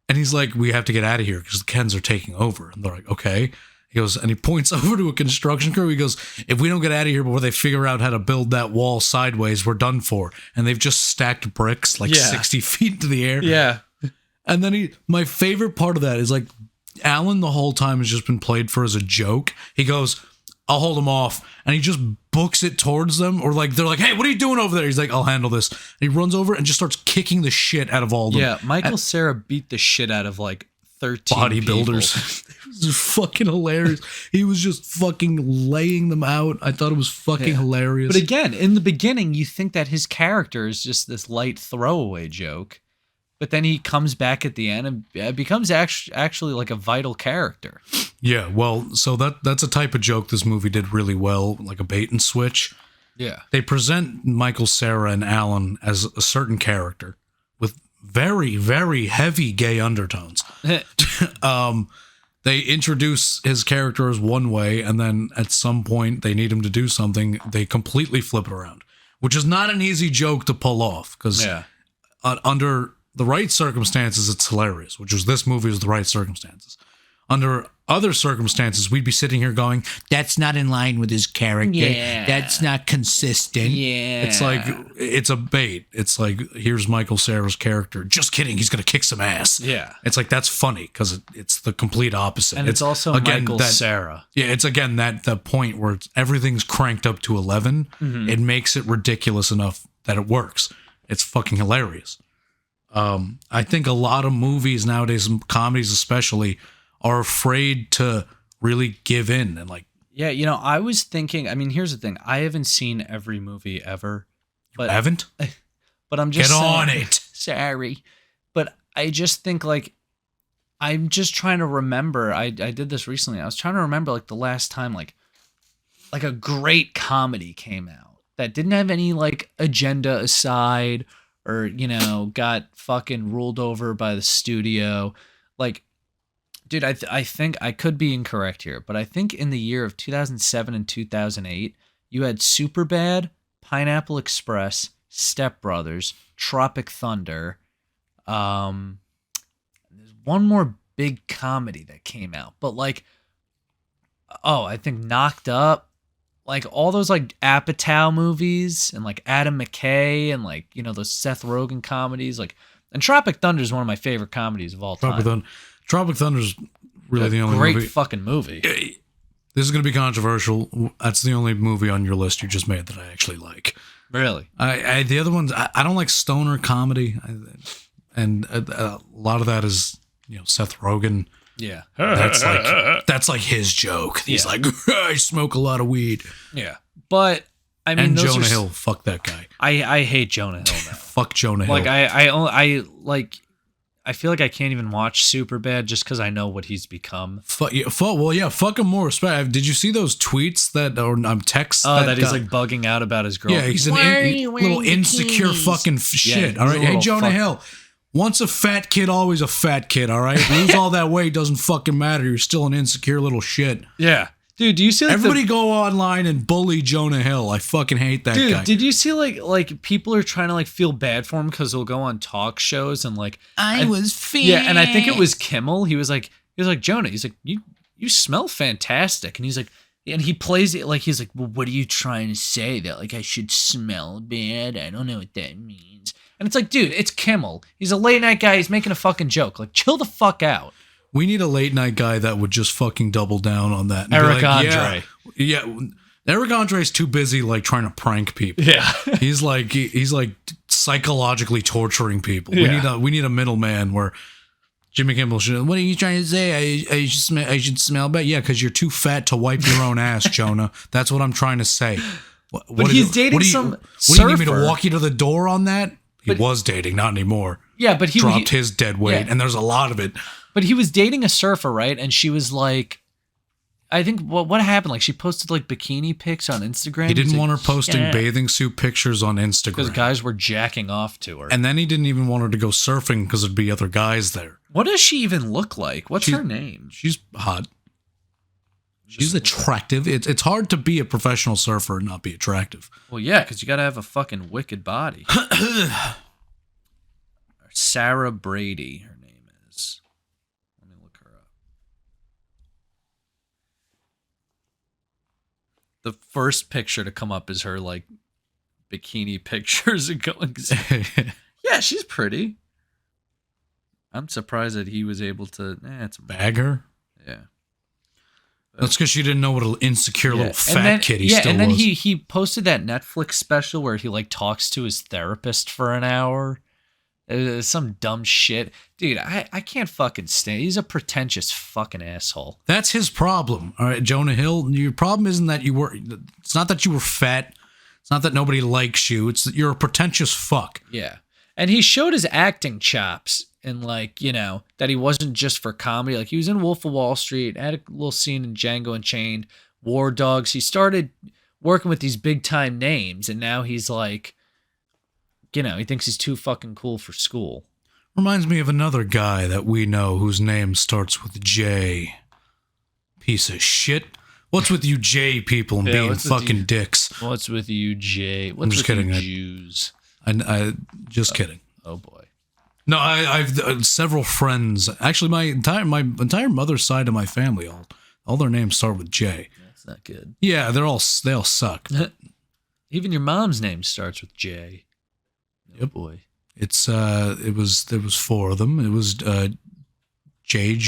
And he's like, we have to get out of here because the Kens are taking over. And they're like, okay. He goes, and he points over to a construction crew. He goes, if we don't get out of here before they figure out how to build that wall sideways, we're done for. And they've just stacked bricks like 60 feet into the air. Yeah. And then my favorite part of that is like, Alan the whole time has just been played for as a joke. He goes, I'll hold him off. And he just books it towards them. Or like, they're like, hey, what are you doing over there? He's like, I'll handle this. And he runs over and just starts kicking the shit out of all of them. Yeah, Michael Cera beat the shit out of like 13 bodybuilders. It was fucking hilarious. He was just fucking laying them out. I thought it was fucking hilarious. But again, in the beginning, you think that his character is just this light throwaway joke. But then he comes back at the end and becomes actually like a vital character. Yeah, well, so that's a type of joke this movie did really well, like a bait and switch. Yeah. They present Michael Cera and Alan as a certain character with very, very heavy gay undertones. They introduce his character as one way, and then at some point they need him to do something, they completely flip it around, which is not an easy joke to pull off, because under the right circumstances, it's hilarious, which was this movie was the right circumstances. Under other circumstances, we'd be sitting here going, that's not in line with his character. Yeah. That's not consistent. Yeah. It's like, it's a bait. It's like, here's Michael Cera's character. Just kidding. He's going to kick some ass. Yeah. It's like, that's funny because it's the complete opposite. And it's also again, Michael Cera. Yeah, it's again that point where everything's cranked up to 11. Mm-hmm. It makes it ridiculous enough that it works. It's fucking hilarious. I think a lot of movies nowadays, comedies especially, are afraid to really give in and like. Yeah, you know, I was thinking. I mean, here's the thing: I haven't seen every movie ever. But you haven't? But I'm just get saying, on it. Sorry, but I just think like I'm just trying to remember. I did this recently. I was trying to remember like the last time like a great comedy came out that didn't have any like agenda aside or you know got fucking ruled over by the studio. Like, dude, I think I could be incorrect here, but I think in the year of 2007 and 2008, you had Superbad, Pineapple Express, Step Brothers, Tropic Thunder. There's one more big comedy that came out, but like, I think Knocked Up, like all those like Apatow movies and like Adam McKay and like, you know, those Seth Rogen comedies, like, and Tropic Thunder is one of my favorite comedies of all time. Tropic Thunder is really the only great fucking movie. This is going to be controversial. That's the only movie on your list you just made that I actually like. Really? The other ones, I don't like stoner comedy, and a lot of that is, you know, Seth Rogen. Yeah, that's like his joke. He's like, I smoke a lot of weed. Yeah, but I mean, and Jonah Hill, fuck that guy. I hate Jonah Hill now. Fuck Jonah Hill. Like I feel like I can't even watch Superbad just because I know what he's become. Fuck him more respect. Did you see those tweets texts? That he's like bugging out about his girl. Yeah, he's an little insecure fucking shit. All right, hey Jonah Hill. Once a fat kid, always a fat kid. All right, lose all that weight doesn't fucking matter. You're still an insecure little shit. Yeah, Dude, do you see like everybody go online and bully Jonah Hill? I fucking hate that guy. Did you see like people are trying to like feel bad for him because he'll go on talk shows and like I was fat. yeah, and I think it was Kimmel. He was like Jonah. He's like you smell fantastic, and he's like. And he plays it like he's like, well, what are you trying to say? That like I should smell bad? I don't know what that means. And it's like, dude, it's Kimmel. He's a late night guy. He's making a fucking joke. Like, chill the fuck out. We need a late night guy that would just fucking double down on that. And Eric be like, Andre. Yeah. Eric Andre's too busy like trying to prank people. Yeah. he's like psychologically torturing people. Yeah. We need a middleman where Jimmy Kimmel should. What are you trying to say? I should smell bad. Yeah, because you're too fat to wipe your own ass, Jonah. That's what I'm trying to say. But he's dating some What surfer. do you need me to walk you to the door on that? He was dating, not anymore. Yeah, but he dropped his dead weight, yeah. and there's a lot of it. But he was dating a surfer, right? And she was like, I think what happened? Like she posted like bikini pics on Instagram. He didn't He's want like, her posting bathing suit pictures on Instagram because guys were jacking off to her. And then he didn't even want her to go surfing because there'd be other guys there. What does she even look like? What's her name? She's hot. She's attractive. It's hard to be a professional surfer and not be attractive. Well, yeah, because you got to have a fucking wicked body. Sarah Brady, her name is. Let me look her up. The first picture to come up is her like bikini pictures and going. Yeah, she's pretty. I'm surprised that he was able to. It's bag her. Yeah. That's because she didn't know what an insecure little fat kid he still was. And then he posted that Netflix special where he like talks to his therapist for an hour. Some dumb shit. Dude, I can't fucking stand. He's a pretentious fucking asshole. That's his problem. All right, Jonah Hill, your problem isn't that it's not that you were fat. It's not that nobody likes you. It's that you're a pretentious fuck. Yeah. And he showed his acting chops and like, that he wasn't just for comedy. Like he was in Wolf of Wall Street, had a little scene in Django Unchained, War Dogs. He started working with these big time names and now he's like, he thinks he's too fucking cool for school. Reminds me of another guy that we know whose name starts with J. Piece of shit. What's with you J people and being fucking dicks? What's with you J? What's I'm just with kidding. You Jews? I just kidding. Oh boy. No, I've several friends. Actually, my entire mother's side of my family, all their names start with J. That's not good. Yeah, they all suck. Even your mom's name starts with J. Yep. Oh boy. There was four of them. It was J.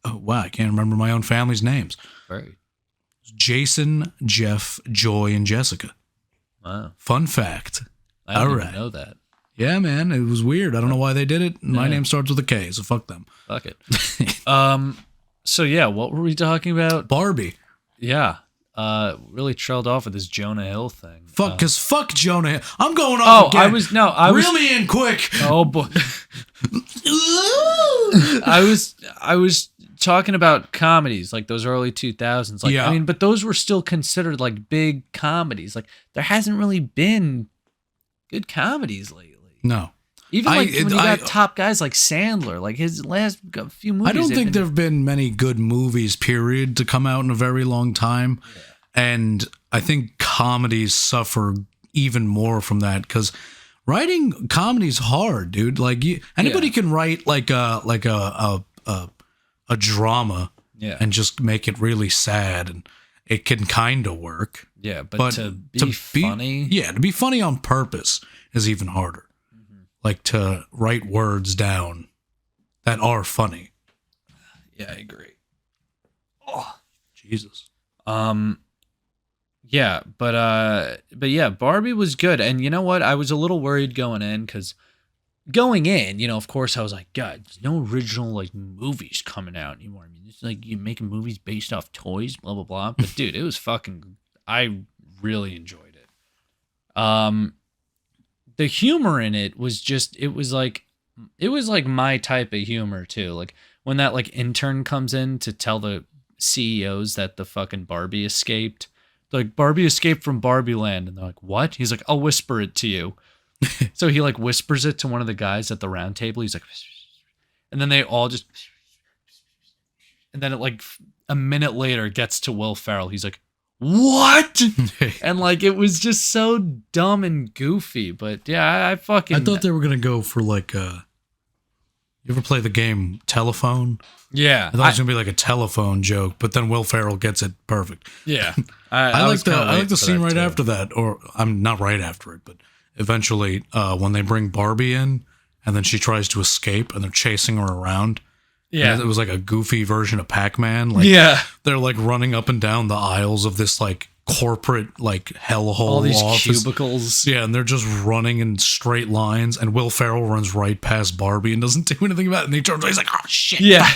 Oh wow, I can't remember my own family's names. Right. Jason, Jeff, Joy, and Jessica. Wow. Fun fact. I didn't even know that. Yeah, man, it was weird. I don't know why they did it. My name starts with a K, so fuck them. Fuck it. So yeah, what were we talking about? Barbie. Yeah. Really trailed off with this Jonah Hill thing. Fuck Jonah Hill. I'm going off again. I was reel me in quick. Oh boy. I was talking about comedies like those early 2000s. Like, yeah. I mean, but those were still considered like big comedies. Like there hasn't really been good comedies lately. No. Even like when you got top guys like Sandler, like his last few movies. I don't think there have been many good movies, period, to come out in a very long time. Yeah. And I think comedies suffer even more from that because writing comedy's hard, dude. Like anybody can write like a drama and just make it really sad, and it can kind of work. Yeah, but to be funny, to be funny on purpose is even harder. Like to write words down that are funny. Yeah, I agree. Oh, Jesus. Yeah, but yeah, Barbie was good, and you know what? I was a little worried going in because of course, I was like, God, there's no original like movies coming out anymore. I mean, it's like you're making movies based off toys, blah blah blah. But dude, it was fucking. I really enjoyed it. The humor in it was it was like my type of humor too. Like when that like intern comes in to tell the CEOs that the fucking Barbie escaped. They're like, Barbie escaped from Barbie Land. And they're like, what? He's like, I'll whisper it to you. So he like whispers it to one of the guys at the round table. He's like, and then they all just, and then it like a minute later gets to Will Ferrell. He's like, what? And like, it was just so dumb and goofy. But yeah, I fucking. I thought they were gonna go for like you ever play the game Telephone? Yeah, I thought it was gonna be like a telephone joke, but then Will Ferrell gets it perfect. Yeah, I like the scene right after that, or I'm not right after it, but eventually when they bring Barbie in, and then she tries to escape, and they're chasing her around. Yeah, and it was like a goofy version of Pac-Man. Like, yeah, they're like running up and down the aisles of this like corporate like hellhole. all these office. cubicles. Yeah, and they're just running in straight lines, and Will Ferrell runs right past Barbie and doesn't do anything about it. And he turns, he's like, "Oh shit!" Yeah.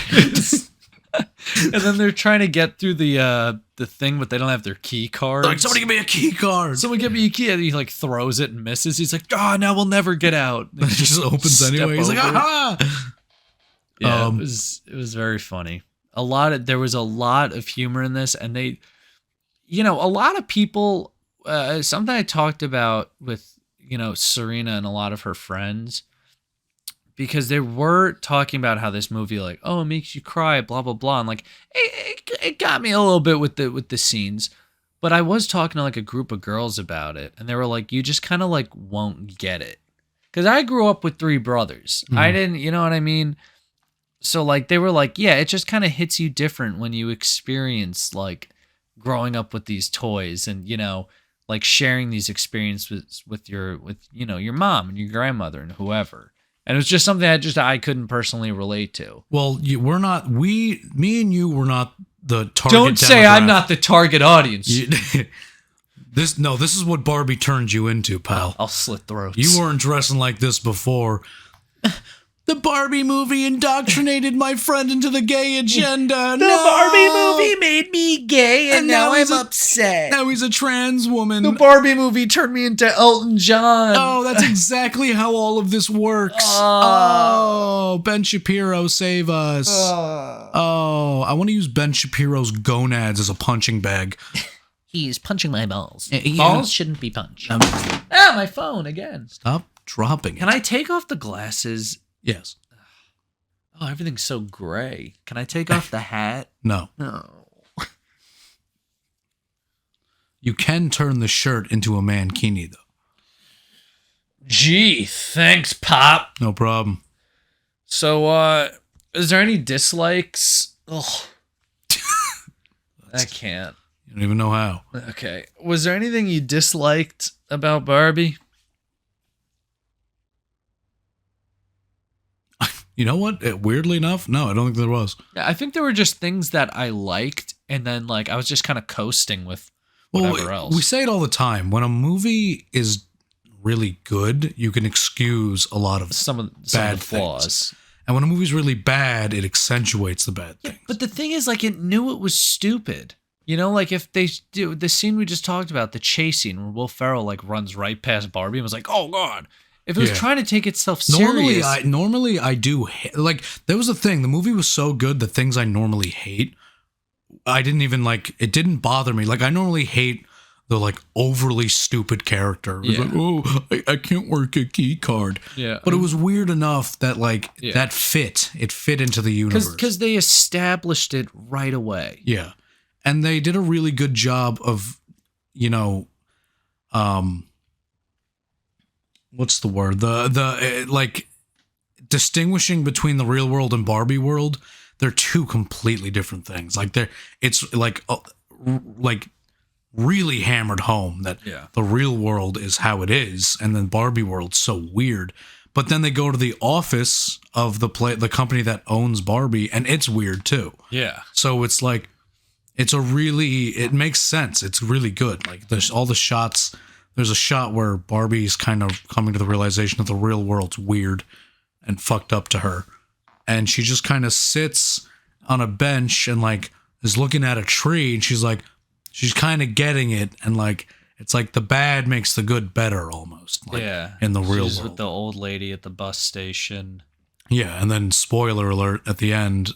And then they're trying to get through the thing, but they don't have their key cards. Like, somebody give me a key card. Someone give me a key. And he like throws it and misses. He's like, now we'll never get out. It just opens anyway. He's like, aha! Yeah, it was very funny. There was a lot of humor in this, and they, a lot of people. Something I talked about with Serena and a lot of her friends, because they were talking about how this movie, like, it makes you cry, blah blah blah, and like it got me a little bit with the scenes. But I was talking to like a group of girls about it, and they were like, you just kind of like won't get it, because I grew up with 3 brothers. I didn't, you know what I mean. So like they were like, yeah, it just kind of hits you different when you experience like growing up with these toys and like sharing these experiences with your mom and your grandmother and whoever. And it was just something I couldn't personally relate to. Well, me and you were not the target. Don't say I'm not the target audience. This is what Barbie turned you into, pal. I'll slit throats. You weren't dressing like this before. The Barbie movie indoctrinated my friend into the gay agenda. The Barbie movie made me gay, and now I'm upset. Now he's a trans woman. The Barbie movie turned me into Elton John. Oh, that's exactly how all of this works. Oh, Ben Shapiro, save us. Oh, I want to use Ben Shapiro's gonads as a punching bag. He's punching my balls. Yeah. Balls shouldn't be punched. My phone again. Stop dropping it. Can I take off the glasses? Yes. Oh, everything's so gray. Can I take off the hat? No. No. You can turn the shirt into a mankini, though. Gee, thanks, Pop. No problem. So, is there any dislikes? Ugh. I can't. You don't even know how. Okay. Was there anything you disliked about Barbie? You know what? Weirdly enough, no, I don't think there was. Yeah, I think there were just things that I liked, and then like I was just kind of coasting with whatever else. We say it all the time. When a movie is really good, you can excuse a lot of some of bad the flaws. Things. And when a movie's really bad, it accentuates the bad things. But the thing is, like, it knew it was stupid. Like if they do the scene we just talked about, the chase scene where Will Ferrell like runs right past Barbie and was like, "Oh God." If it was trying to take itself serious. Normally I do like, there was a thing, the movie was so good that things I normally hate, I didn't even like, it didn't bother me. Like I normally hate the like overly stupid character. It was like, oh, I can't work a key card. Yeah. But it was weird enough that like it fit into the universe. Because they established it right away. Yeah. And they did a really good job of, what's the word? Like distinguishing between the real world and Barbie world. They're 2 completely different things. Like it's like really hammered home that the real world is how it is, and then Barbie world's so weird. But then they go to the office of the company that owns Barbie, and it's weird too. Yeah. So it's like it makes sense. It's really good. Like there's all the shots. There's a shot where Barbie's kind of coming to the realization that the real world's weird and fucked up to her. And she just kind of sits on a bench and like is looking at a tree, and she's kind of getting it, and like it's like the bad makes the good better almost. Like, in the real world. With the old lady at the bus station. Yeah, and then spoiler alert at the end,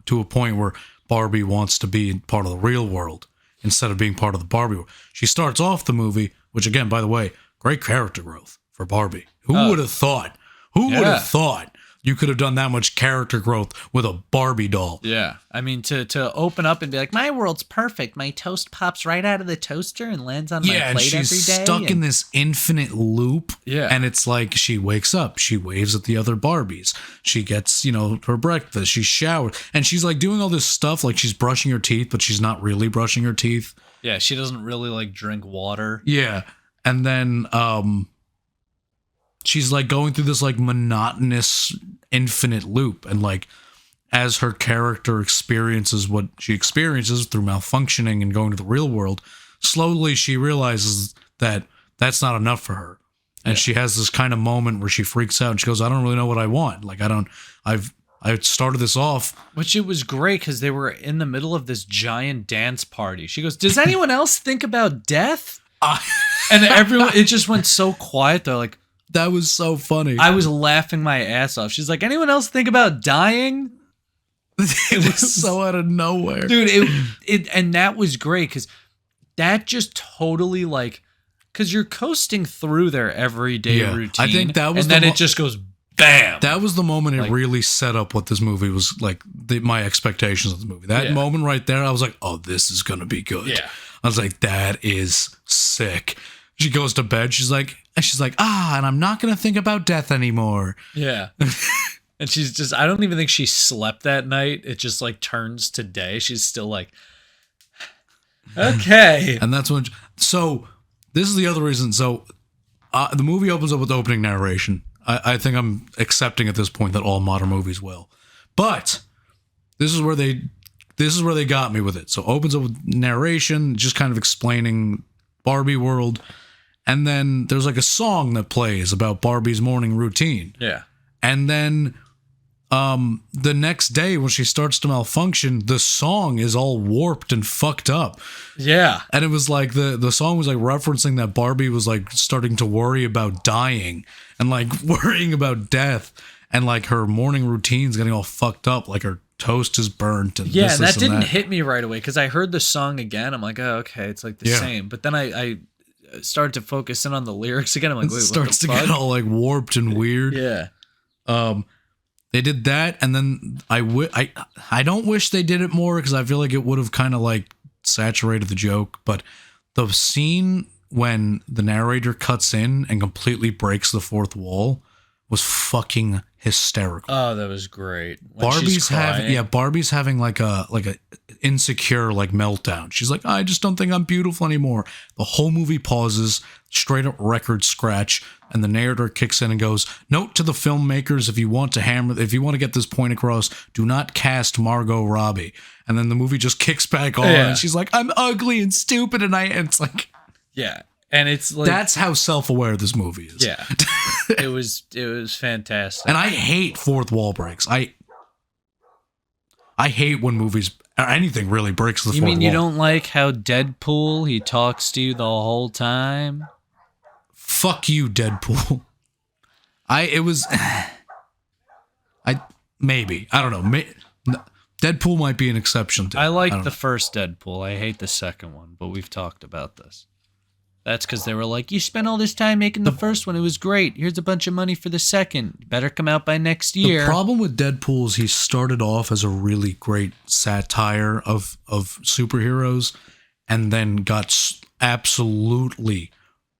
to a point where Barbie wants to be part of the real world instead of being part of the Barbie world. She starts off the movie, which again, by the way, great character growth for Barbie. Who would have thought? Who would have thought You could have done that much character growth with a Barbie doll. Yeah. I mean, to open up and be like, my world's perfect. My toast pops right out of the toaster and lands on my Yeah, and plate every she's day. stuck in this infinite loop. Yeah. And it's like she wakes up, she waves at the other Barbies. She gets, her breakfast, she showers. And she's like doing all this stuff, like she's brushing her teeth, but she's not really brushing her teeth. Yeah, she doesn't really like drink water. Yeah. And then she's like going through this like monotonous infinite loop, and like as her character experiences what she experiences through malfunctioning and going to the real world, slowly she realizes that that's not enough for her. And she has this kind of moment where she freaks out and she goes, I don't really know what I want. Like I started this off. Which it was great because they were in the middle of this giant dance party. She goes, does anyone else think about death? And everyone, it just went so quiet. They're like, that was so funny. I was laughing my ass off. She's like, anyone else think about dying? It was so out of nowhere. Dude, it and that was great because that just totally like, because you're coasting through their everyday routine. I think that was and then it just goes bam. That was the moment it really set up what this movie was like, my expectations of the movie. That moment right there, I was like, oh, this is going to be good. Yeah. I was like, that is sick. She goes to bed. She's like, and I'm not going to think about death anymore. Yeah. And she's just, I don't even think she slept that night. It just like turns to day. She's still like, okay. And that's when, so this is the other reason. So the movie opens up with opening narration. I think I'm accepting at this point that all modern movies will. But this is where they got me with it. So it opens up with narration, just kind of explaining Barbie world. And then there's like a song that plays about Barbie's morning routine. Yeah. And then the next day when she starts to malfunction, the song is all warped and fucked up. Yeah. And it was like the song was like referencing that Barbie was like starting to worry about dying and like worrying about death, and like her morning routine's getting all fucked up, like her toast is burnt and yeah, and that didn't hit me right away because I heard the song again. I'm like, oh, okay, it's like the same. But then I started to focus in on the lyrics again. I'm like, wait, it starts to get all like warped and weird. Yeah. They did that, and then I don't wish they did it more because I feel like it would have kind of like saturated the joke. But the scene when the narrator cuts in and completely breaks the fourth wall was fucking hysterical. Oh, that was great. Barbie's having like a insecure like meltdown. She's like, I just don't think I'm beautiful anymore. The whole movie pauses, straight up record scratch, and the narrator kicks in and goes, note to the filmmakers, if you want to get this point across, do not cast Margot Robbie. And then the movie just kicks back on, and she's like, I'm ugly and stupid, and it's like, yeah. And it's like, that's how self-aware this movie is. Yeah. It was fantastic. And I hate fourth wall breaks. I hate when movies or anything really breaks the fourth wall. You mean you don't like how Deadpool, he talks to you the whole time? Fuck you, Deadpool. Maybe. I don't know. Deadpool might be an exception to it. I like the first Deadpool. I hate the second one, but we've talked about this. That's because they were like, you spent all this time making the first one. It was great. Here's a bunch of money for the second. Better come out by next year. The problem with Deadpool is he started off as a really great satire of superheroes and then got absolutely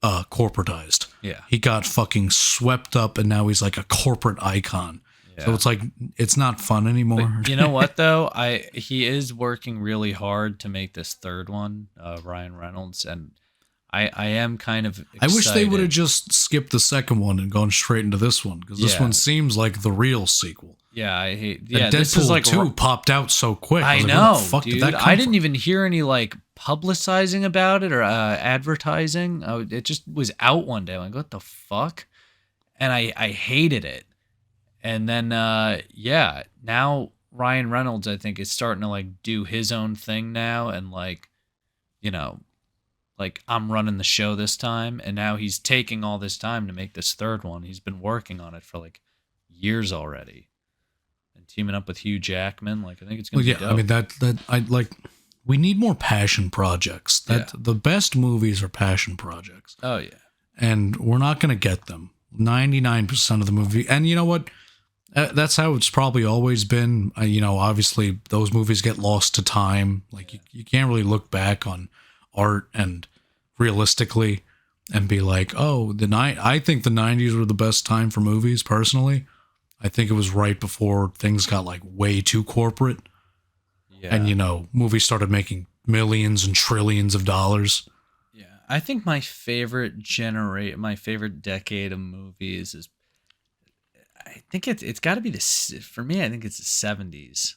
corporatized. Yeah. He got fucking swept up and now he's like a corporate icon. Yeah. So it's like, it's not fun anymore. But you know what, though? He is working really hard to make this third one, Ryan Reynolds, and I am kind of excited. I wish they would have just skipped the second one and gone straight into this one, because this one seems like the real sequel. Yeah, I hate. Yeah, and Deadpool 2 popped out so quick. I was know, like, where the fuck dude. did that come I didn't from? even hear any like publicizing about it or advertising. It just was out one day. I'm like, what the fuck? And I hated it. And then now Ryan Reynolds, I think, is starting to like do his own thing now, and like, you know, like I'm running the show this time, and now he's taking all this time to make this third one. He's been working on it for like years already, and teaming up with Hugh Jackman. Like, I think it's gonna be dope. I mean I like. We need more passion projects. The best movies are passion projects. Oh yeah, and we're not gonna get them. 99% of the movie, and you know what? That's how it's probably always been. Obviously those movies get lost to time. Like you can't really look back on art and realistically and be like, oh, I think the 90s were the best time for movies personally. I think it was right before things got like way too corporate. Yeah. And movies started making millions and trillions of dollars. Yeah. I think my favorite decade of movies is, I think it's got to be for me, I think it's the 70s.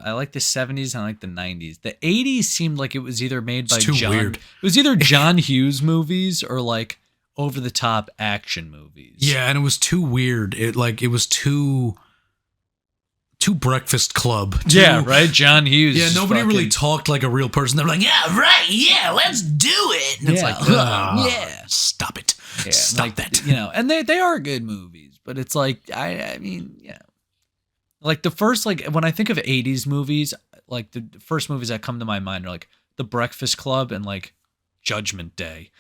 I like the 70s and I like the 90s. The 80s seemed like it was either made by Weird. It was either John Hughes movies or like over the top action movies. Yeah, and it was too weird. It was too Breakfast Club. Yeah, right? John Hughes. Yeah, nobody really talked like a real person. They were like, yeah, right, yeah, let's do it. And it's like, yeah, stop it. Yeah, stop that. And they are good movies, but it's like, I mean, yeah. Like the first, like when I think of 80s movies, like the first movies that come to my mind are like The Breakfast Club and like Judgment Day.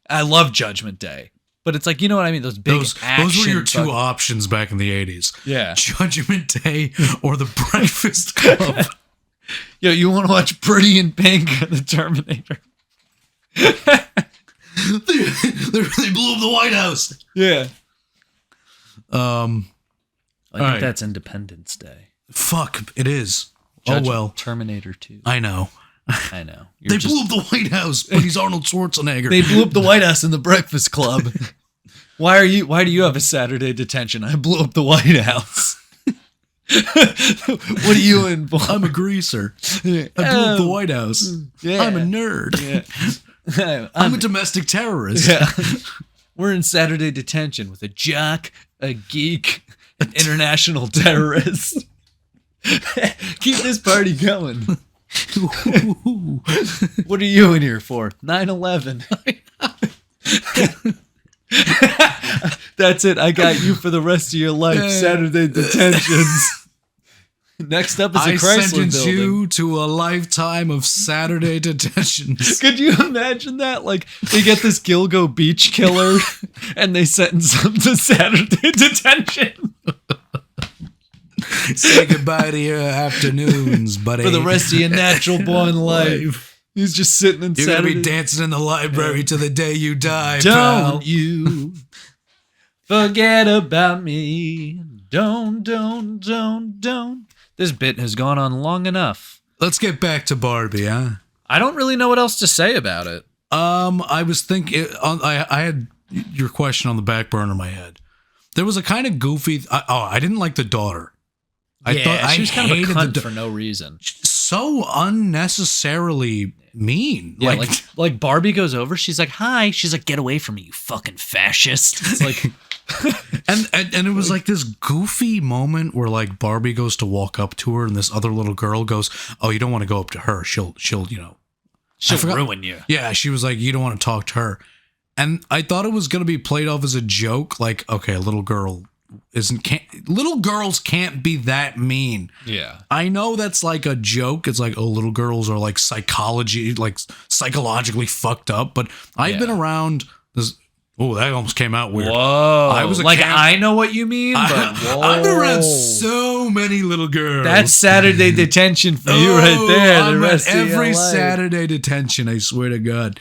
I love Judgment Day. But it's like, you know what I mean? Those big action. Those were your two options back in the 80s. Yeah. Judgment Day or The Breakfast Club. Yo, you want to watch Pretty in Pink or The Terminator? they blew up the White House. Yeah. I think that's Independence Day. Fuck, it is. Well. Terminator 2. I know. They blew up the White House, but he's Arnold Schwarzenegger. They blew up the White House in The Breakfast Club. Why do you have a Saturday detention? I blew up the White House. What are you in for? I'm a greaser. I blew up the White House. Yeah. I'm a nerd. Yeah. I'm a domestic terrorist. Yeah. We're in Saturday detention with a jock, a geek, an international terrorist. Keep this party going. What are you in here for? 9/11. That's it. I got you for the rest of your life. Saturday detentions. Next up is a Chrysler sentence building. You to a lifetime of Saturday detentions. Could you imagine that? Like, they get this Gilgo Beach killer, and they sentence him to Saturday detention. Say goodbye to your afternoons, buddy. For the rest of your natural born life. He's just sitting in You're Saturday. going to be dancing in the library till the day you die, Don't pal. you forget about me. Don't. This bit has gone on long enough. Let's get back to Barbie, huh? I don't really know what else to say about it. I was thinking, I had your question on the back burner of my head. There was a kind of goofy, I didn't like the daughter. I thought she was kind of a cunt for no reason. So unnecessarily mean. Yeah, like Barbie goes over, she's like, hi. She's like, get away from me, you fucking fascist. It's like... and it was like this goofy moment where like Barbie goes to walk up to her and this other little girl goes, oh, you don't want to go up to her. She'll ruin you. Yeah, she was like, you don't want to talk to her. And I thought it was going to be played off as a joke. Like, okay, a little girl little girls can't be that mean. Yeah. I know that's like a joke. It's like, oh, little girls are like psychologically fucked up. But I've been around this. Oh, that almost came out weird. Whoa. I was I know what you mean, but whoa. I've been around so many little girls. That's Saturday detention for you right there. I'm at every Saturday detention, I swear to God.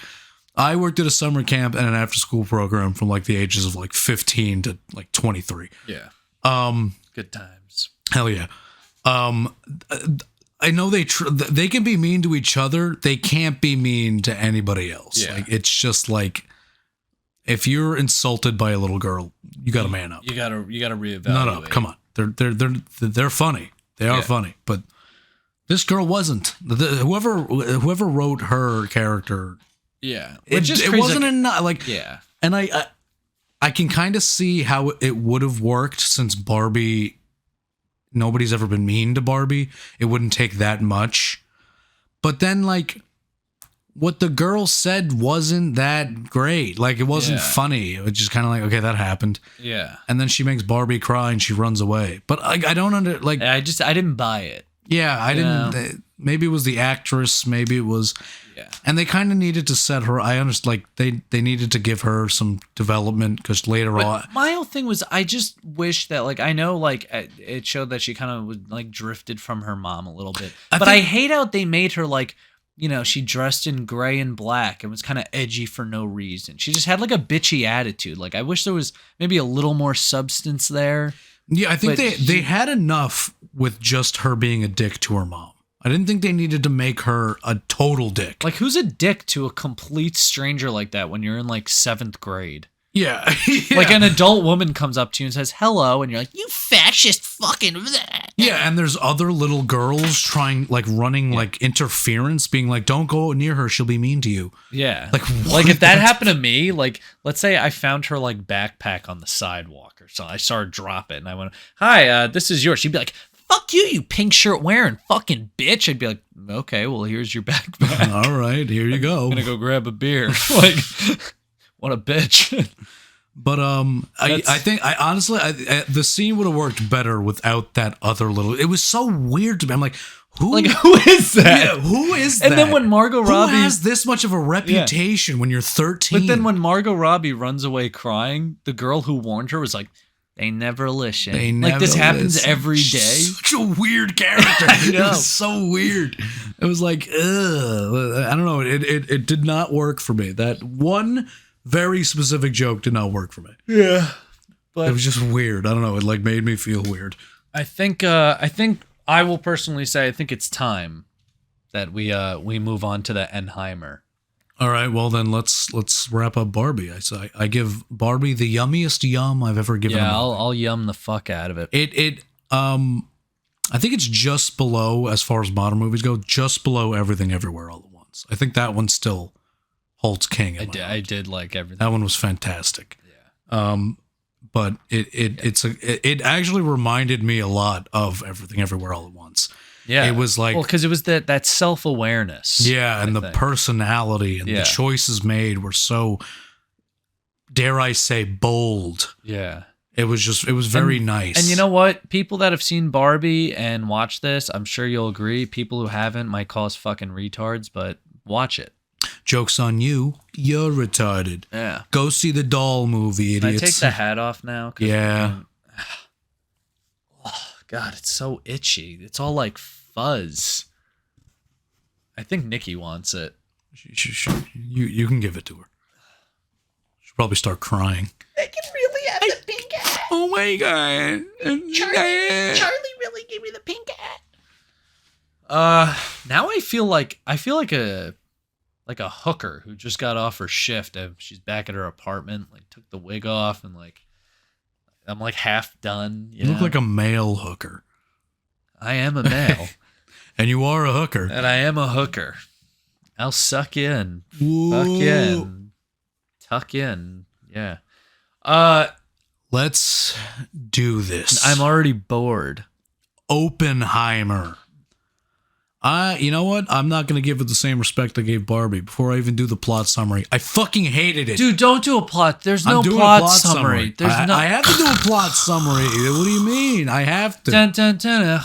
I worked at a summer camp and an after school program from like the ages of like 15 to like 23. Yeah. Good times. Hell yeah. I know they can be mean to each other. They can't be mean to anybody else. Yeah. Like it's just like if you're insulted by a little girl, you got to man up. You got to reevaluate. Nut up. Come on. They're funny. They are funny, but this girl wasn't. Whoever wrote her character. Yeah. It wasn't enough. Like, yeah. And I can kind of see how it would have worked since Barbie, nobody's ever been mean to Barbie. It wouldn't take that much. But then, like, what the girl said wasn't that great. Like, it wasn't funny. It was just kind of like, okay, that happened. Yeah. And then she makes Barbie cry and she runs away. But I don't I didn't buy it. Yeah, I didn't. maybe it was the actress, maybe it was, Yeah. and they kind of needed to set her. I understand, like they needed to give her some development because later on, My whole thing was I just wish that like I know like it showed that she kind of was like drifted from her mom a little bit, but I hate how they made her like. You know, she dressed in gray and black and was kind of edgy for no reason. She just had like a bitchy attitude. Like I wish there was maybe a little more substance there. yeah, I think they had enough with just her being a dick to her mom. I didn't think they needed to make her a total dick. Like who's a dick to a complete stranger like that when you're in like 7th grade? Yeah. Yeah. Like an adult woman comes up to you and says hello, and you're like, you fascist fucking. Yeah, and there's other little girls trying, like, running, like, interference, being like, don't go near her, she'll be mean to you. Yeah. Like, what? Like, if that happened to me, like, let's say I found her, like, backpack on the sidewalk or something. I saw her drop it, and I went, hi, this is yours. She'd be like, fuck you pinck shirt wearing fucking bitch. I'd be like, okay, well, here's your backpack. All right, here you go. I'm gonna go grab a beer. Like, what a bitch. But I think honestly the scene would have worked better without that other little. It was so weird to me. I'm like, who is that? Yeah, who is that? And then when Margot Robbie who has this much of a reputation when you're 13? But then when Margot Robbie runs away crying, the girl who warned her was like, they never listen. This happens every day. Such a weird character. I know. It was so weird. It was like, ugh. I don't know. It did not work for me. That one very specific joke did not work for me. Yeah. But it was just weird. I don't know. It like made me feel weird. I think I will personally say I think it's time that we move on to the Enheimer. All right, well then let's wrap up Barbie. I give Barbie the yummiest yum I've ever given. Yeah, I'll yum the fuck out of it. I think it's just below, as far as modern movies go, just below Everything Everywhere All at Once. I think that one still holds king. I did like everything. That one was fantastic. Yeah. But it actually reminded me a lot of Everything Everywhere All at Once. Yeah, it was like, well, because it was that self-awareness. Yeah, and the personality and the choices made were so, dare I say, bold. Yeah. It was very nice. And you know what? People that have seen Barbie and watch this, I'm sure you'll agree. People who haven't might call us fucking retards, but watch it. Joke's on you. You're retarded. Yeah. Go see the doll movie, idiots. Can I take the hat off now? Yeah. Oh, God, it's so itchy. It's all like fuzz. I think Nikki wants it. You can give it to her. She'll probably start crying. I can really have the pink hat. Oh my God. Charlie really gave me the pink hat. Now I feel like a hooker who just got off her shift. She's back at her apartment, like took the wig off, and like I'm like half done. You look like a male hooker. I am a male. And you are a hooker. And I am a hooker. I'll suck you in. Ooh. Fuck you in. Tuck you in. Yeah. Let's do this. I'm already bored. Oppenheimer. You know what? I'm not going to give it the same respect I gave Barbie before I even do the plot summary. I fucking hated it. Dude, don't do a plot. There's no I'm doing plot, a plot summary. There's I have to do a plot summary. What do you mean? I have to. Dun, dun, dun.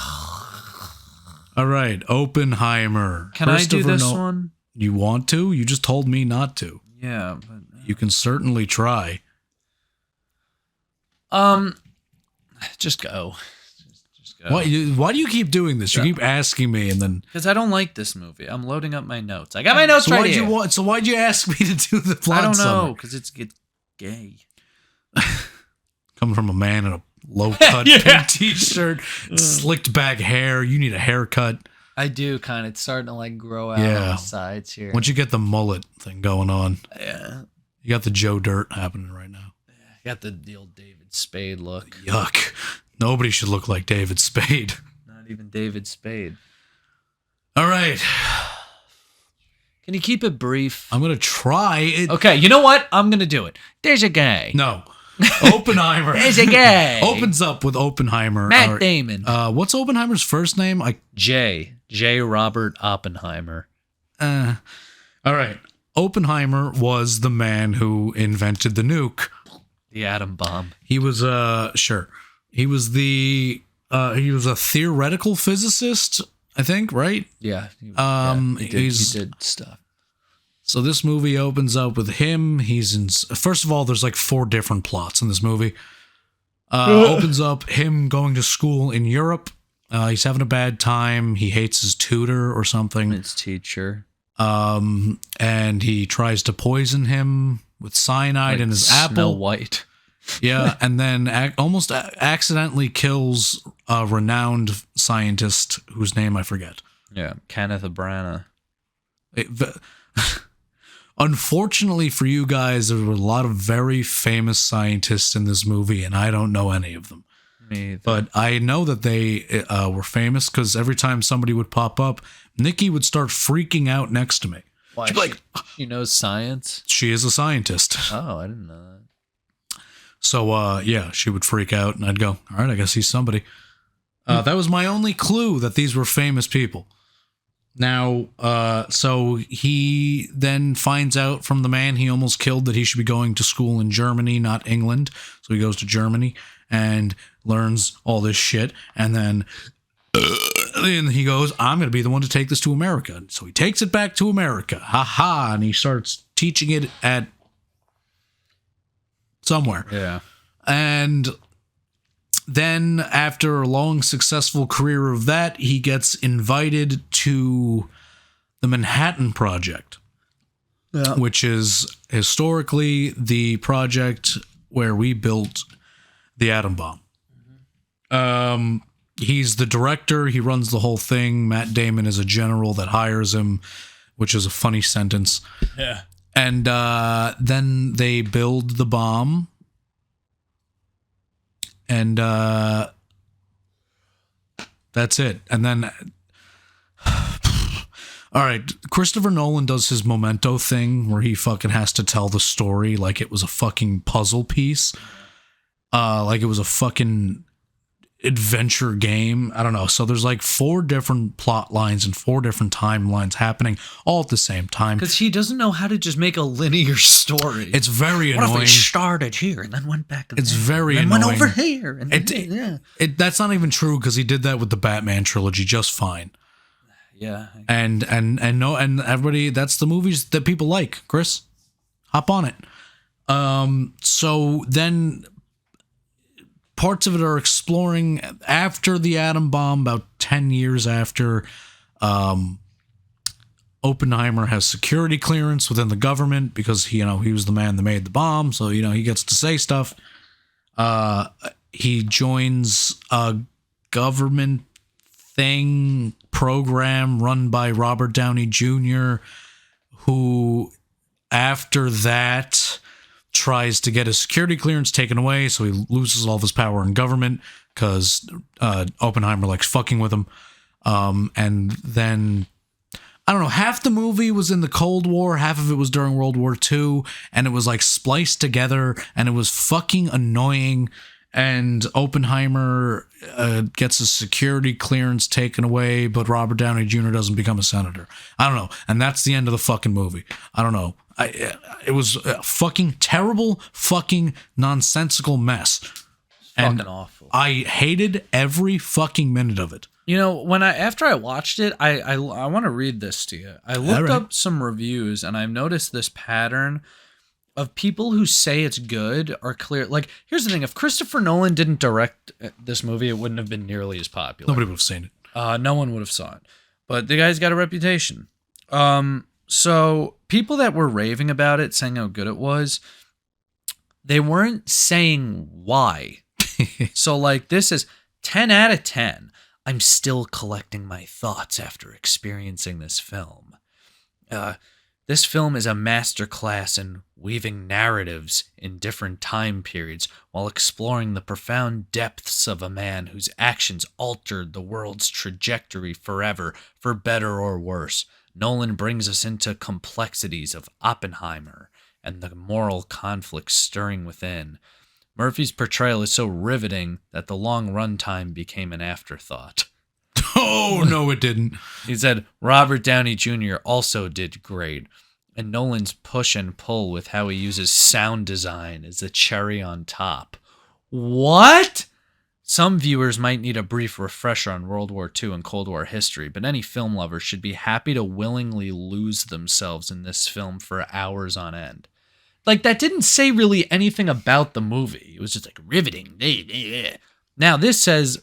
All right, Oppenheimer. Can I do this one? You want to? You just told me not to. Yeah, but you can certainly try. Just go. Just go. Why do you keep doing this? You keep asking me, and then because I don't like this movie. I'm loading up my notes. I got my notes right here. So why'd you ask me to do the plot? I don't summary? know because it's gay. Coming from a man in a low-cut pink t-shirt, slicked back hair. You need a haircut. I do kind of. It's starting to like grow out on the sides here. Once you get the mullet thing going on, yeah, you got the Joe Dirt happening right now. You got the old David Spade look. Yuck! Nobody should look like David Spade. Not even David Spade. All right. Can you keep it brief? I'm gonna try. Okay, you know what? I'm gonna do it. There's a guy. No. Oppenheimer. There's a guy. Opens up with Oppenheimer. Matt Damon. What's Oppenheimer's first name? J. Robert Oppenheimer. All right. Oppenheimer was the man who invented the nuke. The atom bomb. He was sure. He was a theoretical physicist I think, right? Yeah. He did stuff. So this movie opens up with him. He's in. First of all, there's like 4 different plots in this movie. Opens up him going to school in Europe. He's having a bad time. He hates his tutor or something. His teacher. And he tries to poison him with cyanide in his apple. Snow White. Yeah, and then almost accidentally kills a renowned scientist whose name I forget. Yeah, Kenneth Branagh. Unfortunately for you guys, there were a lot of very famous scientists in this movie, and I don't know any of them. Me either. But I know that they were famous because every time somebody would pop up, Nikki would start freaking out next to me. Why? She'd be like, she knows science? she is a scientist. Oh, I didn't know that. So, yeah, she would freak out, and I'd go, all right, I guess he's somebody. That was my only clue that these were famous people. Now, so he then finds out from the man he almost killed that he should be going to school in Germany, not England. So he goes to Germany and learns all this shit. And then he goes, I'm going to be the one to take this to America. So he takes it back to America. Ha ha. And he starts teaching it at somewhere. Yeah. And then after a long successful career of that, he gets invited to the Manhattan Project, which is historically the project where we built the atom bomb. He's the director. He runs the whole thing. Matt Damon is a general that hires him, which is a funny sentence. Yeah. And then they build the bomb. And that's it. And then, all right, Christopher Nolan does his Memento thing where he fucking has to tell the story like it was a fucking puzzle piece. Like it was a fucking adventure game. I don't know. So there's like 4 different plot lines and 4 different timelines happening all at the same time. Because he doesn't know how to just make a linear story. It's very What if annoying. we started here and then went back? It's very and annoying. went over here. And then, That's not even true because he did that with the Batman trilogy just fine. Yeah. And everybody, that's the movies that people like. Chris, hop on it. So then parts of it are exploring after the atom bomb, about 10 years after. Oppenheimer has security clearance within the government because he was the man that made the bomb, so he gets to say stuff. He joins a government program run by Robert Downey Jr., who after that tries to get his security clearance taken away, so he loses all of his power in government because Oppenheimer likes fucking with him. And then, I don't know, half the movie was in the Cold War, half of it was during World War II, and it was like spliced together, and it was fucking annoying. And Oppenheimer gets his security clearance taken away, but Robert Downey Jr. doesn't become a senator. I don't know. And that's the end of the fucking movie. I don't know. It was a fucking terrible, fucking nonsensical mess. Fucking awful. I hated every fucking minute of it. After I watched it, I want to read this to you. I looked up some reviews and I've noticed this pattern of people who say it's good are clear. Like, here's the thing: if Christopher Nolan didn't direct this movie, it wouldn't have been nearly as popular. Nobody would have seen it. No one would have saw it. But the guy's got a reputation. So people that were raving about it, saying how good it was, they weren't saying why. So like, this is 10 out of 10. I'm still collecting my thoughts after experiencing this film. This film is a masterclass in weaving narratives in different time periods while exploring the profound depths of a man whose actions altered the world's trajectory forever, for better or worse. Nolan brings us into complexities of Oppenheimer and the moral conflict stirring within. Murphy's portrayal is so riveting that the long runtime became an afterthought. Oh, no, it didn't. He said Robert Downey Jr. also did great, and Nolan's push and pull with how he uses sound design is the cherry on top. What? Some viewers might need a brief refresher on World War II and Cold War history, but any film lover should be happy to willingly lose themselves in this film for hours on end. Like, that didn't say really anything about the movie. It was just like riveting. Now, this says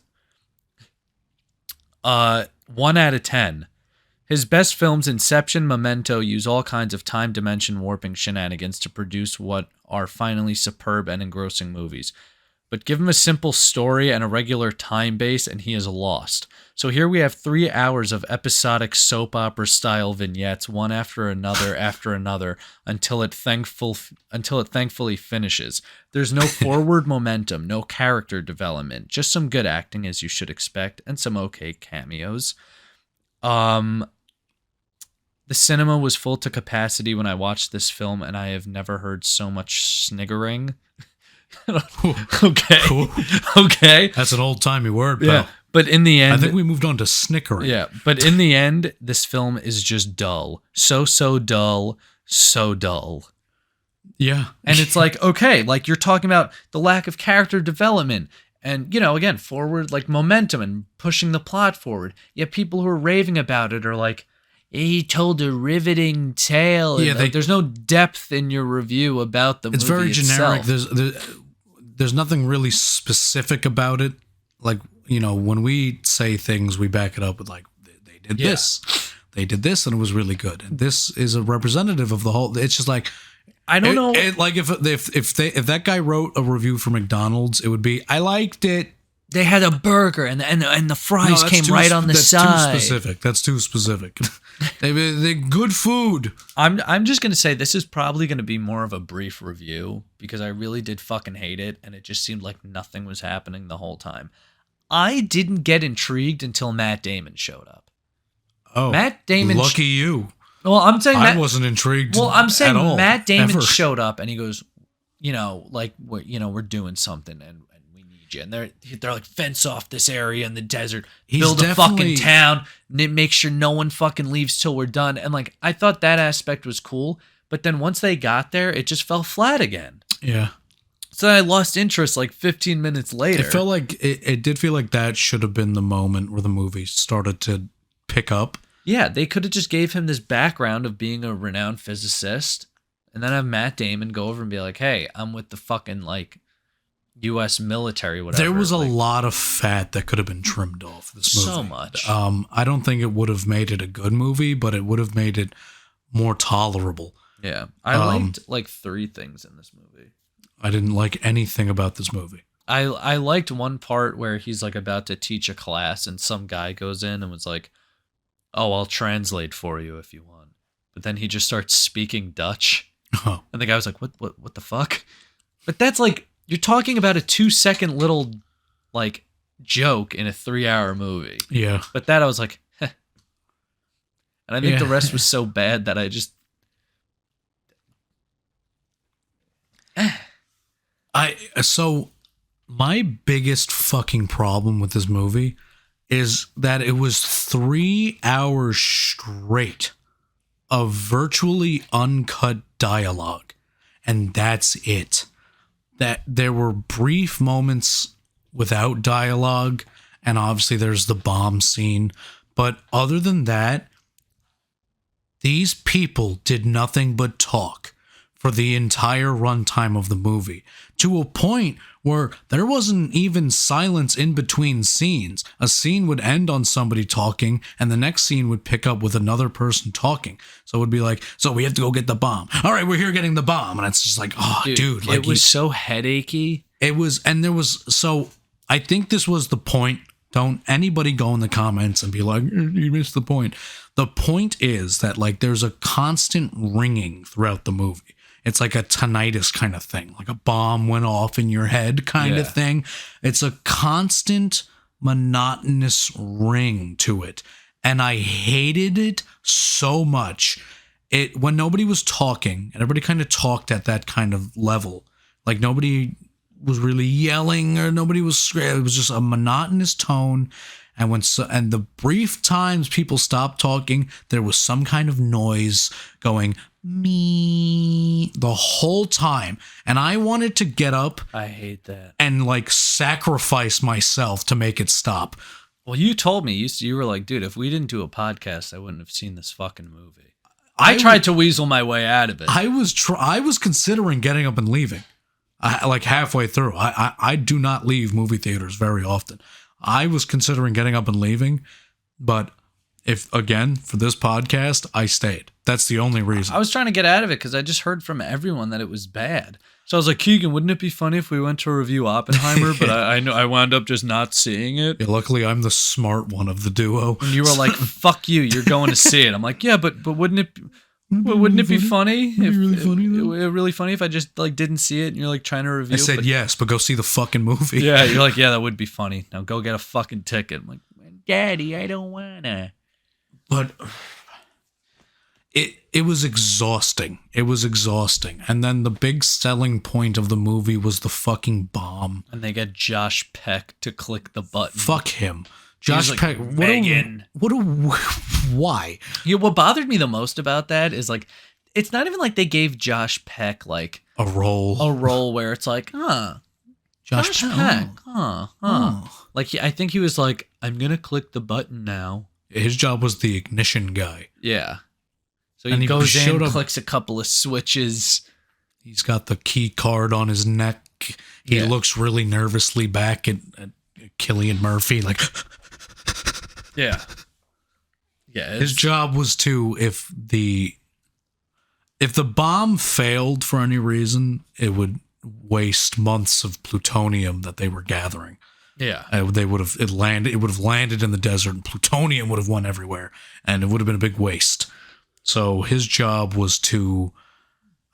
1 out of 10. His best films, Inception, Memento, use all kinds of time dimension warping shenanigans to produce what are finally superb and engrossing movies. But give him a simple story and a regular time base, and he is lost. So here we have 3 hours of episodic soap opera style vignettes, one after another, until it thankfully finishes. There's no forward momentum, no character development, just some good acting as you should expect, and some okay cameos. The cinema was full to capacity when I watched this film, and I have never heard so much sniggering. Okay. Cool. Okay. That's an old-timey word, pal. Yeah. But in the end, I think we moved on to snickering. yeah. But in the end, this film is just dull. So dull. So dull. Yeah. And it's like, okay, like you're talking about the lack of character development and, you know, again, forward, like momentum and pushing the plot forward. Yet people who are raving about it are like, he told a riveting tale. Yeah, And, there's no depth in your review about the movie. It's very generic. Itself. There's nothing really specific about it. Like, you know, when we say things, we back it up with like, they did this. They did this and it was really good. And this is a representative of the whole. It's just like, I don't know. Like if that guy wrote a review for McDonald's, it would be, I liked it. They had a burger and the fries came right on the side. That's too specific. They're good food. I'm just gonna say this is probably gonna be more of a brief review because I really did fucking hate it and it just seemed like nothing was happening the whole time. I didn't get intrigued until Matt Damon showed up. Oh, Matt Damon. Lucky you. Well, I'm saying I wasn't intrigued. Well, I'm saying at all, Matt Damon ever. showed up and he goes, you know, like we're doing something and we need you. And they're like, fence off this area in the desert, build a fucking town, make sure no one fucking leaves till we're done. And like, I thought that aspect was cool, but then once they got there, it just fell flat again. Yeah. So I lost interest like 15 minutes later. It felt like it did feel like that should have been the moment where the movie started to pick up. Yeah, they could have just gave him this background of being a renowned physicist and then have Matt Damon go over and be like, hey, I'm with the fucking like U.S. military, whatever. There was a lot of fat that could have been trimmed off this movie. So much. I don't think it would have made it a good movie, but it would have made it more tolerable. Yeah. I liked like 3 things in this movie. I didn't like anything about this movie. I liked one part where he's like about to teach a class and some guy goes in and was like, oh, I'll translate for you if you want. But then he just starts speaking Dutch. Oh. And the guy was like, what the fuck? But that's like, you're talking about a 2-second little like joke in a 3-hour movie. Yeah. But that I was like, heh. And I think Yeah. the rest was so bad that I just... So my biggest fucking problem with this movie is that it was 3 hours straight of virtually uncut dialogue, and that's it. That there were brief moments without dialogue, and obviously there's the bomb scene, but other than that, these people did nothing but talk for the entire runtime of the movie, to a point where there wasn't even silence in between scenes. A scene would end on somebody talking, and the next scene would pick up with another person talking. So it would be like, so we have to go get the bomb. All right, we're here getting the bomb. And it's just like, oh, dude. Like it was so headachy. It was, and there was, so I think this was the point. Don't anybody go in the comments and be like, you missed the point. The point is that like there's a constant ringing throughout the movie. It's like a tinnitus kind of thing, like a bomb went off in your head kind of thing. It's a constant monotonous ring to it. And I hated it so much. When nobody was talking, and everybody kind of talked at that kind of level, like nobody was really yelling or nobody was screaming. It was just a monotonous tone. And and the brief times people stopped talking, there was some kind of noise going me the whole time. And I wanted to get up I hate that. and like sacrifice myself to make it stop. Well, you told me, you were like, dude, if we didn't do a podcast, I wouldn't have seen this fucking movie. I tried to weasel my way out of it. I was considering getting up and leaving. Like halfway through. I do not leave movie theaters very often. I was considering getting up and leaving, but if, again, for this podcast, I stayed. That's the only reason. I was trying to get out of it because I just heard from everyone that it was bad. So I was like, Keegan, wouldn't it be funny if we went to review Oppenheimer? But I know I wound up just not seeing it. Yeah, luckily, I'm the smart one of the duo. And you were like, "Fuck you, you're going to see it." I'm like, "Yeah, but wouldn't it be funny? Really funny if I just like didn't see it and you're like trying to review?" I said yes, but go see the fucking movie. Yeah, you're like, "Yeah, that would be funny. Now go get a fucking ticket." I'm like, Daddy, I don't wanna. But it was exhausting. It was exhausting. And then the big selling point of the movie was the fucking bomb. and they get Josh Peck to click the button. Fuck him. Josh like, Peck. Megan. Why? Yeah, what bothered me the most about that is like, it's not even like they gave Josh Peck like A role. where it's like, Josh Peck, Oh. Like I think he was like, I'm gonna click the button now. His job was the ignition guy. Yeah. So And he he goes showed in, up- clicks a couple of switches. He's got the key card on his neck. He Yeah. looks really nervously back at Cillian Murphy. Like, Yeah. Yeah. his job was to, if the bomb failed for any reason, it would waste months of plutonium that they were gathering. Yeah. It would have landed in the desert, and plutonium would have went everywhere, and it would have been a big waste. So his job was to,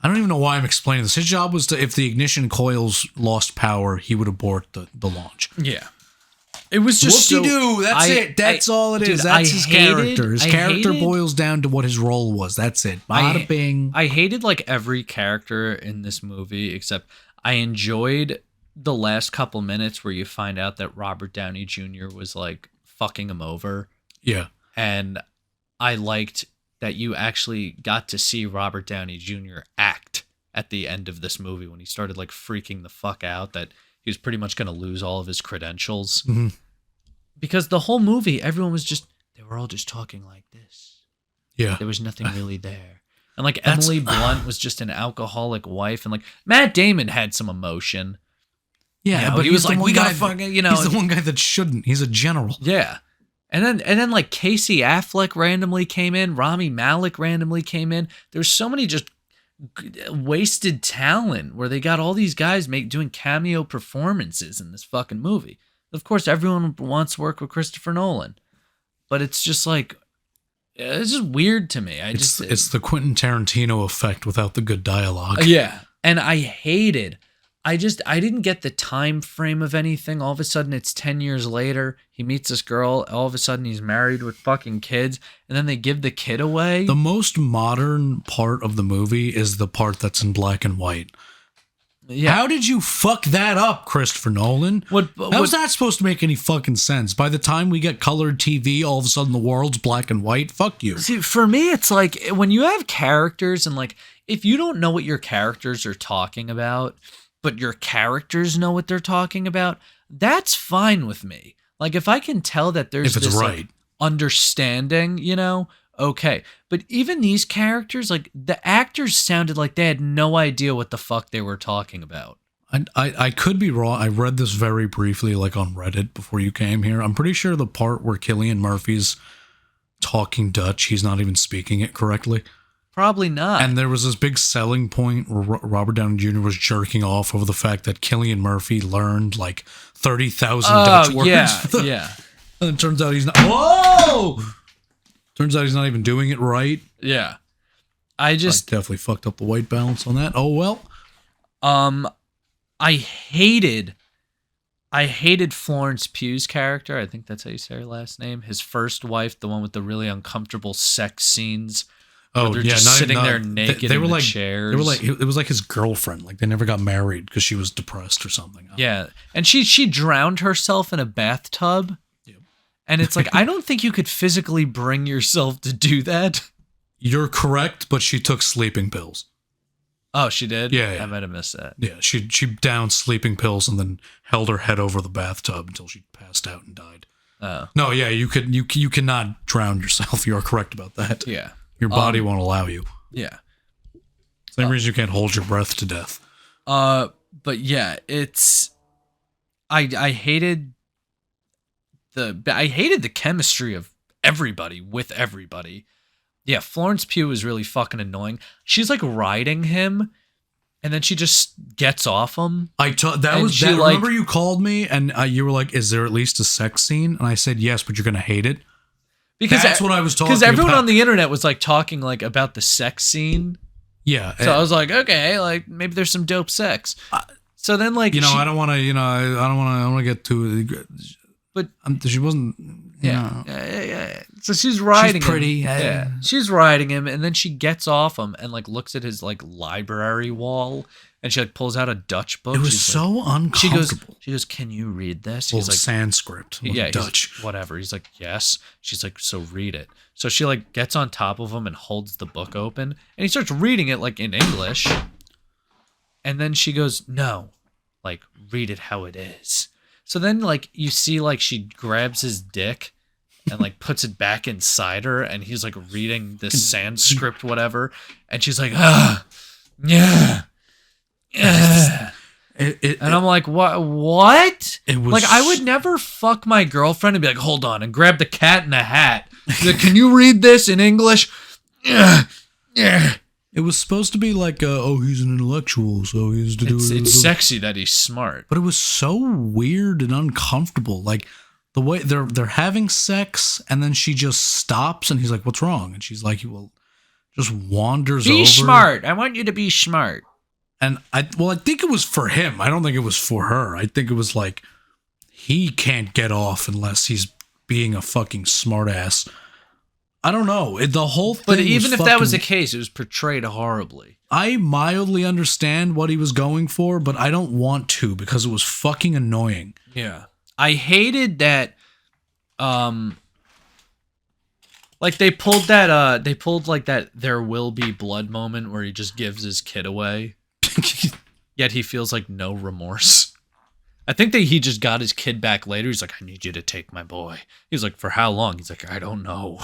I don't even know why I'm explaining this. His job was to, if the ignition coils lost power, he would abort the launch. Yeah. It was just Whoop-de-doo, that's it. That's all it is. dude, That's his character. His I character hated- boils down to what his role was. That's it. Bada bing. I hated like every character in this movie except I enjoyed the last couple minutes where you find out that Robert Downey Jr. was like fucking him over. Yeah. And I liked that you actually got to see Robert Downey Jr. act at the end of this movie when he started like freaking the fuck out that he was pretty much going to lose all of his credentials. Mm-hmm. Because the whole movie, everyone was just, they were all just talking like this. Yeah. There was nothing really there. And like Emily Blunt was just an alcoholic wife. And like Matt Damon had some emotion. Yeah, but he he's was the like, one we gotta guy- fucking, you know. He's the one guy that shouldn't. He's a general. Yeah. And then like Casey Affleck randomly came in, Rami Malek randomly came in. There's so many just wasted talent where they got all these guys doing cameo performances in this fucking movie. Of course, everyone wants to work with Christopher Nolan, but it's just like, it's just weird to me. It's the Quentin Tarantino effect without the good dialogue. Yeah. And I didn't get the time frame of anything. All of a sudden, it's 10 years later. He meets this girl. All of a sudden, he's married with fucking kids. And then they give the kid away. The most modern part of the movie is the part that's in black and white. Yeah. How did you fuck that up, Christopher Nolan? How's that supposed to make any fucking sense? By the time we get colored TV, all of a sudden the world's black and white? Fuck you. See, for me, it's like when you have characters and like, if you don't know what your characters are talking about, but your characters know what they're talking about, that's fine with me. Like if I can tell that there's If it's this right. like, understanding, you know, okay. But even these characters, like the actors sounded like they had no idea what the fuck they were talking about. I could be wrong. I read this very briefly, like on Reddit before you came here. I'm pretty sure the part where Cillian Murphy's talking Dutch, he's not even speaking it correctly. Probably not. And there was this big selling point where Robert Downey Jr. was jerking off over the fact that Cillian Murphy learned like 30,000 Dutch words. Yeah. And it turns out he's not. Whoa! Turns out he's not even doing it right. Yeah. I definitely fucked up the white balance on that. Oh well. I hated Florence Pugh's character. I think that's how you say her last name. His first wife, the one with the really uncomfortable sex scenes. Oh, they're yeah, just sitting there naked they were in the like, chairs. They were like, it was like his girlfriend. Like they never got married because she was depressed or something. Yeah, and she drowned herself in a bathtub. Yep. And it's like, I don't think you could physically bring yourself to do that. You're correct, but she took sleeping pills. Oh, she did? Yeah. I might have missed that. Yeah, she downed sleeping pills and then held her head over the bathtub until she passed out and died. Oh. No, yeah, you cannot drown yourself. You are correct about that. Yeah. Your body won't allow you. Yeah. Same reason you can't hold your breath to death. But yeah, it's I hated the chemistry of everybody with everybody. Yeah, Florence Pugh is really fucking annoying. She's like riding him, and then she just gets off him. Remember you called me and you were like, "Is there at least a sex scene?" And I said, "Yes, but you're gonna hate it." Because that's what I was talking about. Because everyone on the internet was like talking like about the sex scene. Yeah. So I was like, okay, like maybe there's some dope sex. So then like I don't want to get too. But she wasn't. Yeah. So she's riding she's pretty. him. Yeah. She's riding him, and then she gets off him and like looks at his like library wall, and she like pulls out a Dutch book. It was so uncomfortable. She goes, "Can you read this?" He's like Sanskrit. Yeah, Dutch. Whatever. He's like, "Yes." She's like, "So read it." So she like gets on top of him and holds the book open, and he starts reading it like in English. And then she goes, "No, like read it how it is." So then like you see like she grabs his dick and like puts it back inside her, and he's like reading this Sanskrit whatever, and she's like, yeah. And I'm like, what? It was like, I would never fuck my girlfriend and be like, hold on, and grab the cat in the hat. Like, can you read this in English? Yeah. It was supposed to be like, he's an intellectual, so he has to do it. It's sexy that he's smart. But it was so weird and uncomfortable. Like, the way they're having sex, and then she just stops, and he's like, what's wrong? And she's like, well, just wanders over. Be smart. I want you to be smart. And I think it was for him. I don't think it was for her. I think it was like, he can't get off unless he's being a fucking smartass. I don't know. The whole thing. But even if that was the case, it was portrayed horribly. I mildly understand what he was going for, but I don't want to because it was fucking annoying. Yeah. I hated that like they pulled like that there will be blood moment where he just gives his kid away. Yet he feels like no remorse. I think that he just got his kid back later. He's like, I need you to take my boy. He was like, for how long? He's like, I don't know.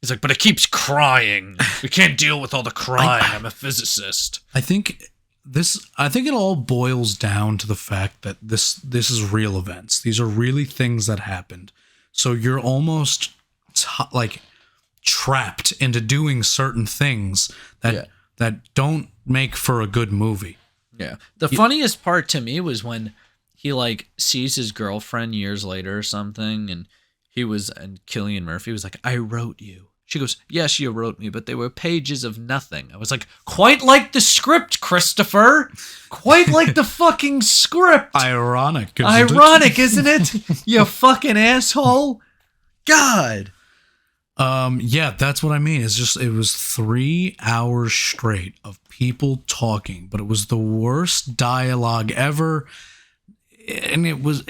He's like, but it keeps crying. We can't deal with all the crying. I'm a physicist. I think it all boils down to the fact that this is real events. These are really things that happened. So you're almost like trapped into doing certain things that don't make for a good movie. Yeah. The funniest part to me was when he like sees his girlfriend years later or something, and Cillian Murphy was like, I wrote you. She goes, yes, you wrote me, but they were pages of nothing. I was like, quite like the script, Christopher. Quite like the fucking script. Ironic, isn't it? You fucking asshole. God. Yeah, that's what I mean. It was 3 hours straight of people talking, but it was the worst dialogue ever. And it was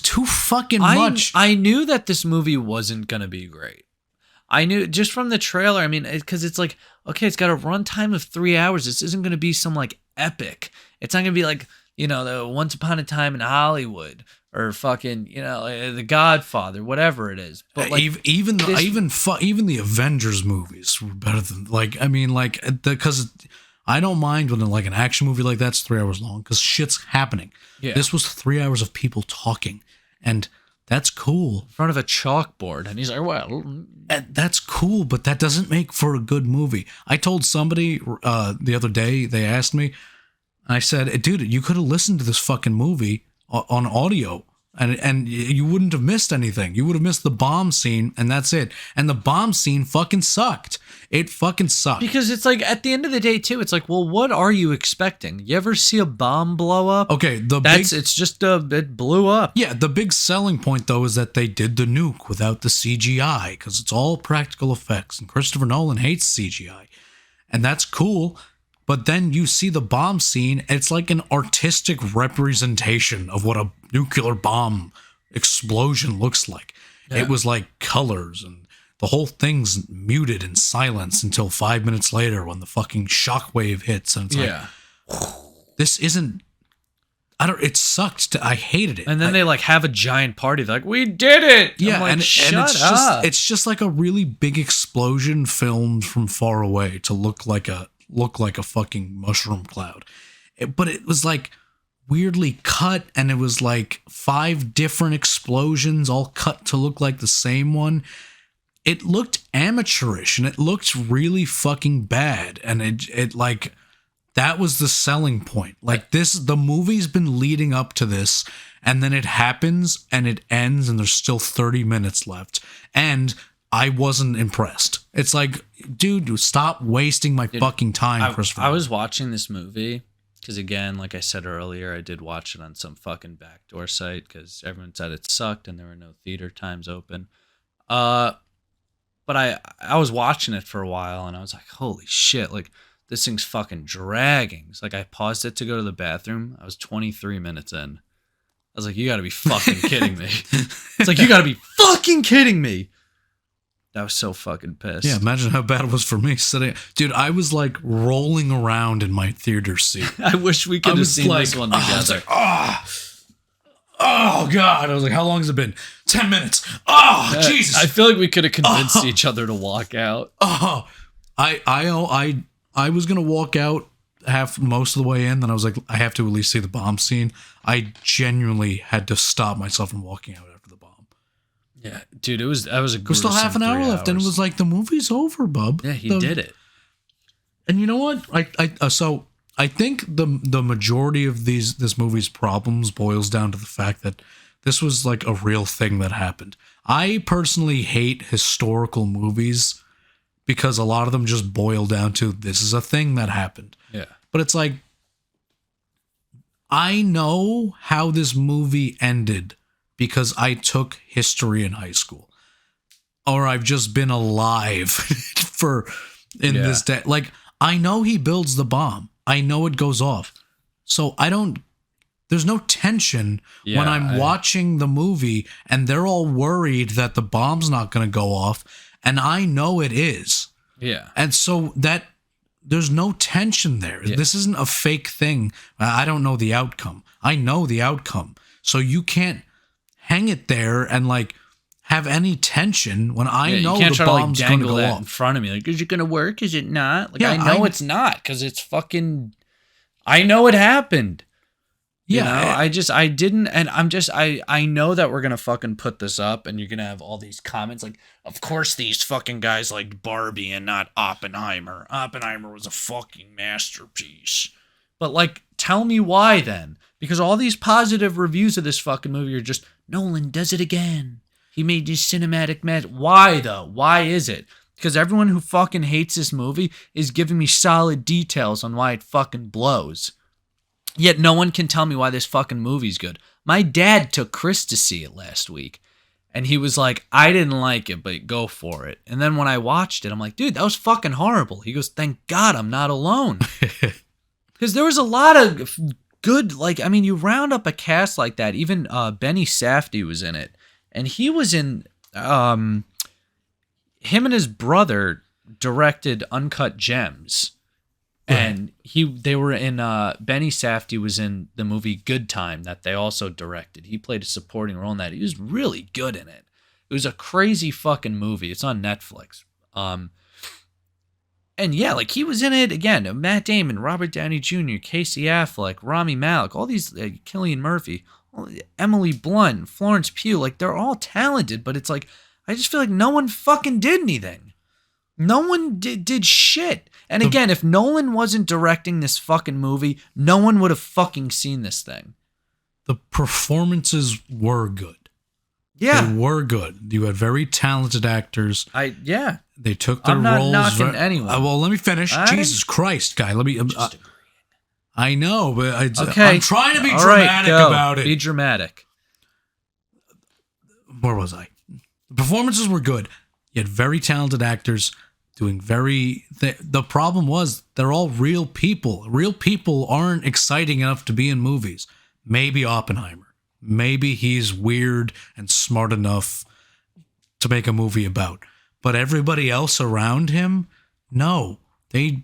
too fucking much. I knew that this movie wasn't going to be great. I knew just from the trailer. I mean, because it's like, okay, it's got a runtime of 3 hours. This isn't going to be some like epic. It's not going to be like, the Once Upon a Time in Hollywood or fucking, The Godfather, whatever it is. But like, even the Avengers movies were better than because I don't mind when like an action movie like that's 3 hours long because shit's happening. Yeah. This was 3 hours of people talking, and that's cool. In front of a chalkboard, and he's like, well, that's cool, but that doesn't make for a good movie. I told somebody the other day, they asked me, and I said, dude, you could have listened to this fucking movie on audio. And you wouldn't have missed anything. You would have missed the bomb scene, and that's it. And the bomb scene fucking sucked. It fucking sucked. Because it's like, at the end of the day, too, it's like, well, what are you expecting? You ever see a bomb blow up? Okay, it blew up. Yeah, the big selling point, though, is that they did the nuke without the CGI, because it's all practical effects, and Christopher Nolan hates CGI. And that's cool. But then you see the bomb scene, it's like an artistic representation of what a nuclear bomb explosion looks like. Yeah. It was like colors and the whole thing's muted and silenced until 5 minutes later when the fucking shockwave hits, and it's like, this isn't. It sucked. I hated it. And then they like have a giant party. They're like, we did it. Yeah, like, and shut up. It's just like a really big explosion filmed from far away to look like a fucking mushroom cloud. But it was like weirdly cut, and it was like 5 different explosions all cut to look like the same one. It looked amateurish, and it looked really fucking bad, and it like. That was the selling point. Like the movie's been leading up to this, and then it happens and it ends and there's still 30 minutes left. And I wasn't impressed. It's like, dude, stop wasting my fucking time, Christopher. I was watching this movie because, again, like I said earlier, I did watch it on some fucking backdoor site because everyone said it sucked and there were no theater times open. But I was watching it for a while and I was like, holy shit, like, this thing's fucking dragging. It's like I paused it to go to the bathroom. I was 23 minutes in. I was like, you gotta be fucking kidding me. It's like, you gotta be fucking kidding me. I was so fucking pissed. Yeah, imagine how bad it was for me sitting. Dude, I was like rolling around in my theater seat. I wish we could have seen this one together. I was like, oh God. I was like, how long has it been? 10 minutes. Oh, Jesus. I feel like we could have convinced each other to walk out. I was gonna walk out most of the way in, then I was like, I have to at least see the bomb scene. I genuinely had to stop myself from walking out after the bomb. Yeah, dude, that was a. There's still half an hour left, and it was like the movie's over, bub. Yeah, he did it. And you know what? I think the majority of this movie's problems boils down to the fact that this was like a real thing that happened. I personally hate historical movies, because a lot of them just boil down to this is a thing that happened. Yeah. But it's like, I know how this movie ended because I took history in high school. Or I've just been alive this day. Like, I know he builds the bomb. I know it goes off. So there's no tension when I'm watching the movie and they're all worried that the bomb's not going to go off. And I know it is. Yeah. And so there's no tension there. Yeah. This isn't a fake thing. I don't know the outcome. I know the outcome. So you can't hang it there and like have any tension when I know the bomb's going to go off in front of me. Like, is it going to work? Is it not? Like, I know it's not because it's fucking. I know it happened. Yeah, I didn't, and I know that we're gonna fucking put this up, and you're gonna have all these comments like, of course these fucking guys liked Barbie and not Oppenheimer. Oppenheimer was a fucking masterpiece. But like, tell me why then? Because all these positive reviews of this fucking movie are just, Nolan does it again. He made this cinematic magic. Why though? Why is it? Because everyone who fucking hates this movie is giving me solid details on why it fucking blows. Yet no one can tell me why this fucking movie's good. My dad took Chris to see it last week, and he was like, I didn't like it, but go for it. And then when I watched it, I'm like, dude, that was fucking horrible. He goes, thank God I'm not alone. Because there was a lot of good, like, I mean, you round up a cast like that. Even Benny Safdie was in it. And he was in, him and his brother directed Uncut Gems. Right. And they were in Benny Safdie was in the movie Good Time that they also directed. He played a supporting role in that. He was really good in it. It was a crazy fucking movie. It's on Netflix. And yeah, like he was in it again. Matt Damon, Robert Downey Jr., Casey Affleck, Rami Malek, all these, Cillian Murphy, Emily Blunt, Florence Pugh. Like they're all talented, but it's like I just feel like no one fucking did anything. No one did shit. And again, if Nolan wasn't directing this fucking movie, no one would have fucking seen this thing. The performances were good. Yeah. They were good. You had very talented actors. They took their roles. I'm not knocking anyone. Well, let me finish. Jesus Christ, guy. Let me. I know, but I'm trying to be dramatic about it. Be dramatic. Where was I? The performances were good. You had very talented actors doing the problem was they're all real people. Real people aren't exciting enough to be in movies. Maybe Oppenheimer. Maybe he's weird and smart enough to make a movie about. but everybody else around him, no, they're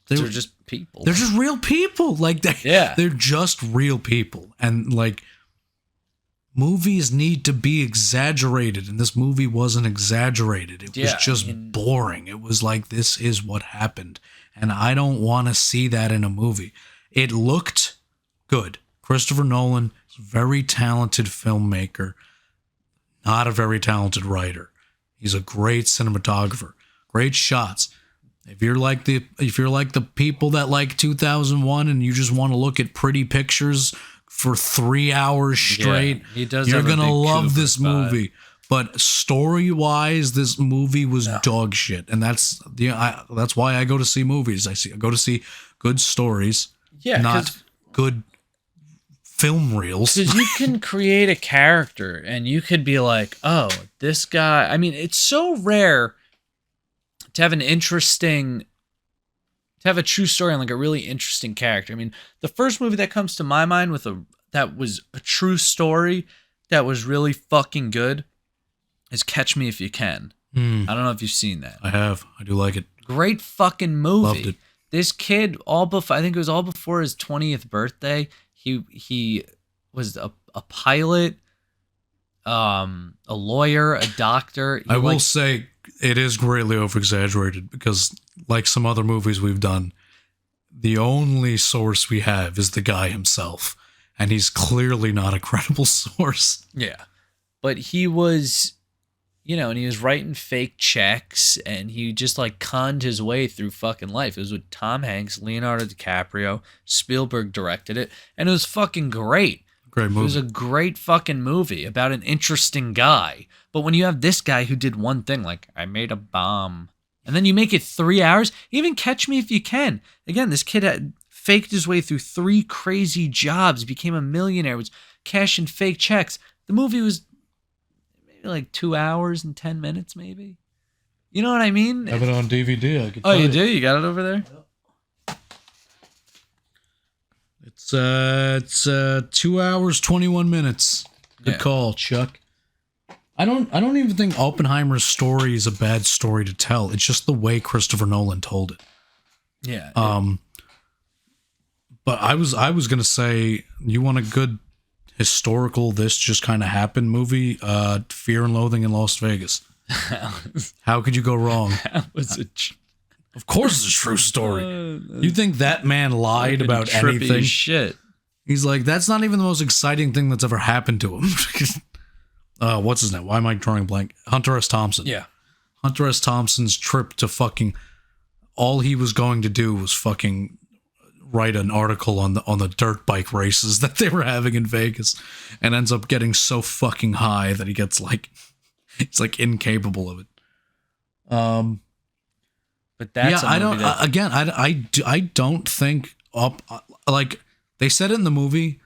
just people. They're just real people. Like they're just real people. And like movies need to be exaggerated, and this movie wasn't exaggerated. It was just boring. It was like, this is what happened, and I don't want to see that in a movie. It looked good. Christopher Nolan is a very talented filmmaker, not a very talented writer. He's a great cinematographer, great shots. If you're like the people that like 2001 and you just want to look at pretty pictures for 3 hours straight, you're gonna love this movie. But story-wise, this movie was dog shit, and that's why I go to see movies. I go to see good stories, not good film reels. Because you can create a character, and you could be like, "Oh, this guy." I mean, it's so rare to have a true story and like a really interesting character. I mean, the first movie that comes to my mind that was a true story that was really fucking good is Catch Me If You Can. I don't know if you've seen that. I have. I do like it. Great fucking movie. Loved it. This kid, I think it was all before his 20th birthday, he was a pilot, a lawyer, a doctor. I will say it is greatly over-exaggerated because, like some other movies we've done, the only source we have is the guy himself, and he's clearly not a credible source. Yeah. But he was, and he was writing fake checks, and he just like conned his way through fucking life. It was with Tom Hanks, Leonardo DiCaprio, Spielberg directed it, and it was fucking great. Great movie. It was a great fucking movie about an interesting guy. But when you have this guy who did one thing, like, I made a bomb, and then you make it 3 hours, even Catch Me If You Can. Again, this kid had faked his way through 3 crazy jobs, became a millionaire, was cashing fake checks. The movie was maybe like 2 hours and 10 minutes, maybe. You know what I mean? I have it on DVD. I could oh, you do? You got it over there? It's 2 hours, 21 minutes. Good call, Chuck. I don't even think Oppenheimer's story is a bad story to tell. It's just the way Christopher Nolan told it. Yeah. But I was gonna say, you want a good historical this just kind of happened movie? Fear and Loathing in Las Vegas. How could you go wrong? That was of course it's a true story. You think that man lied about trippy anything? Shit. He's like, that's not even the most exciting thing that's ever happened to him. What's his name? Why am I drawing a blank? Hunter S. Thompson. Yeah. Hunter S. Thompson's trip to fucking, all he was going to do was fucking write an article on the dirt bike races that they were having in Vegas, and ends up getting so fucking high that he gets like, he's like incapable of it. But that's I don't think like they said it in the movie.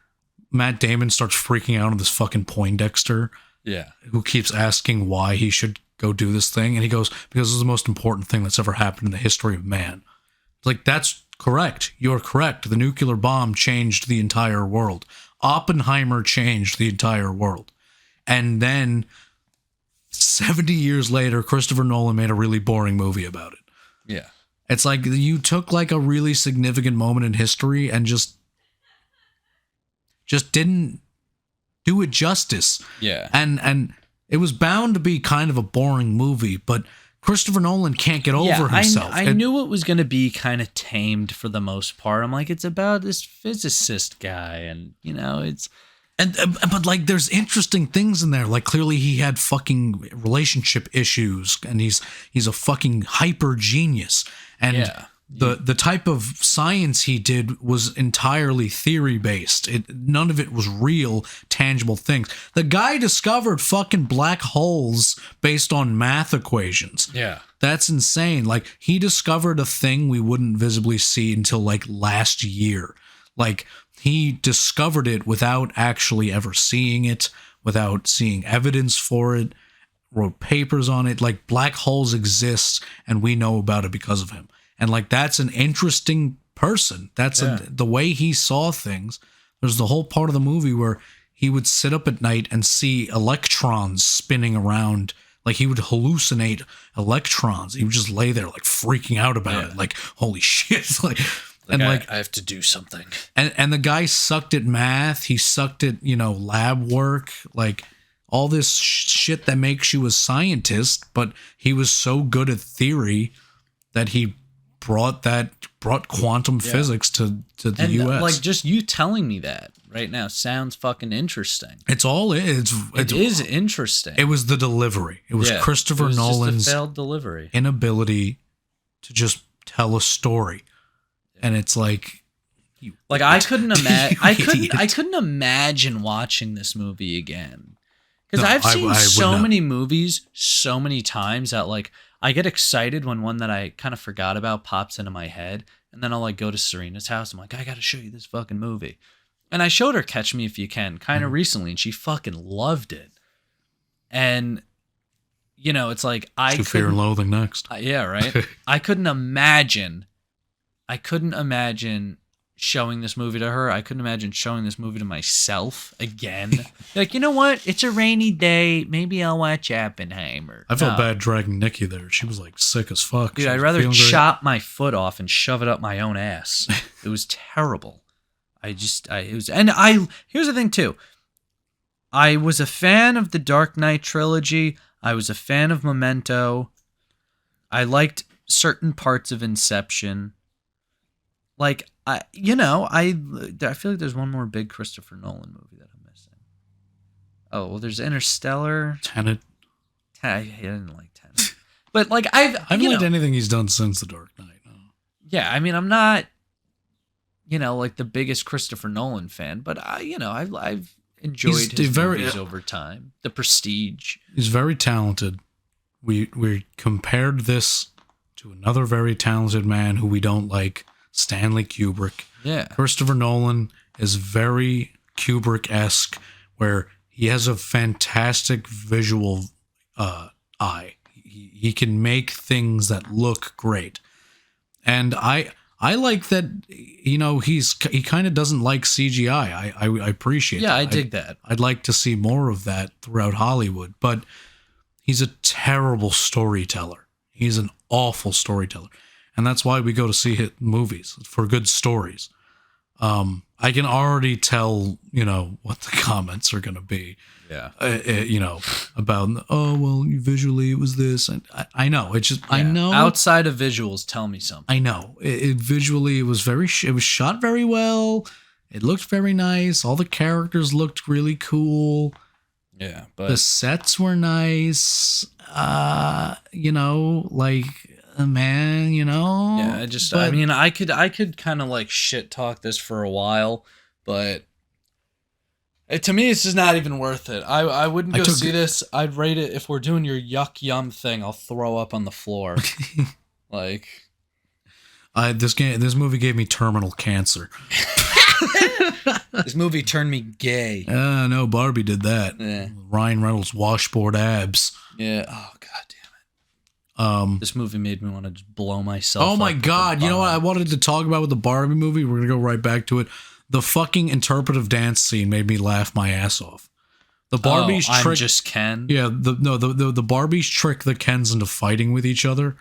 Matt Damon starts freaking out on this fucking Poindexter. Yeah. Who keeps asking why he should go do this thing. And he goes, because it's the most important thing that's ever happened in the history of man. It's like, that's correct. You're correct. The nuclear bomb changed the entire world. Oppenheimer changed the entire world. And then 70 years later, Christopher Nolan made a really boring movie about it. Yeah. It's like you took like a really significant moment in history and just didn't do it justice. Yeah. And it was bound to be kind of a boring movie, but Christopher Nolan can't get over himself. I knew it was going to be kind of tamed for the most part. I'm like, it's about this physicist guy, and it's but like there's interesting things in there. Like clearly he had fucking relationship issues, and he's a fucking hyper genius. And the type of science he did was entirely theory based. None of it was real, tangible things. The guy discovered fucking black holes based on math equations. Yeah. That's insane. Like he discovered a thing we wouldn't visibly see until like last year. Like he discovered it without actually ever seeing it, without seeing evidence for it, wrote papers on it. Like black holes exist and we know about it because of him. And like, that's an interesting person. That's the way he saw things. There's the whole part of the movie where he would sit up at night and see electrons spinning around Like he would hallucinate electrons. He would just lay there like freaking out about it. Like, holy shit. I have to do something. And the guy sucked at math. He sucked at, lab work, like all this shit that makes you a scientist. But he was so good at theory that he brought quantum physics to the U.S. Like, just you telling me that right now sounds fucking interesting. It is interesting. It was the delivery. It was Christopher Nolan's just a failed delivery. Inability to just tell a story. And it's like, I couldn't imagine. I couldn't imagine watching this movie again, because I've seen so many movies so many times that like I get excited when one that I kind of forgot about pops into my head, and then I'll like go to Serena's house. I'm like, I got to show you this fucking movie, and I showed her Catch Me If You Can kind of recently, and she fucking loved it. And it's like Fear and Loathing next. Yeah, right. I couldn't imagine showing this movie to her. I couldn't imagine showing this movie to myself again. Like, you know what? It's a rainy day. Maybe I'll watch Barbenheimer. I felt bad dragging Nikki there. She was like sick as fuck. Dude, I'd rather chop my foot off and shove it up my own ass. It was terrible. Here's the thing too. I was a fan of the Dark Knight trilogy. I was a fan of Memento. I liked certain parts of Inception. Like, I feel like there's one more big Christopher Nolan movie that I'm missing. Oh, well, there's Interstellar. Tenet. I didn't like Tenet. But, like, I haven't liked anything he's done since The Dark Knight. No. Yeah, I mean, I'm not, like, the biggest Christopher Nolan fan, but, I've enjoyed his movies over time. The Prestige. He's very talented. We compared this to another very talented man who we don't like, Stanley Kubrick. Yeah. Christopher Nolan is very Kubrick-esque, where he has a fantastic visual eye. He can make things that look great. And I like that, he kind of doesn't like CGI. I appreciate that. Yeah, I dig that. I'd like to see more of that throughout Hollywood, but he's a terrible storyteller. He's an awful storyteller. And that's why we go to see hit movies, for good stories. I can already tell, what the comments are going to be. Yeah. About, visually it was this. And I know. It's just, I know. Outside of visuals, tell me something. I know. Visually, it was it was shot very well. It looked very nice. All the characters looked really cool. Yeah. But the sets were nice. Man, Yeah, I could kind of like shit talk this for a while, but to me, it's just not even worth it. I wouldn't go see this. I'd rate it, if we're doing your yuck yum thing, I'll throw up on the floor. Like, this movie gave me terminal cancer. This movie turned me gay. No, Barbie did that. Yeah. Ryan Reynolds washboard abs. Yeah. Oh, god damn it. This movie made me want to just blow myself. Oh my god! You know what I wanted to talk about with the Barbie movie? We're gonna go right back to it. The fucking interpretive dance scene made me laugh my ass off. The Barbie's trick. I'm just Ken. Yeah. The Barbie's trick the Kens into fighting with each other,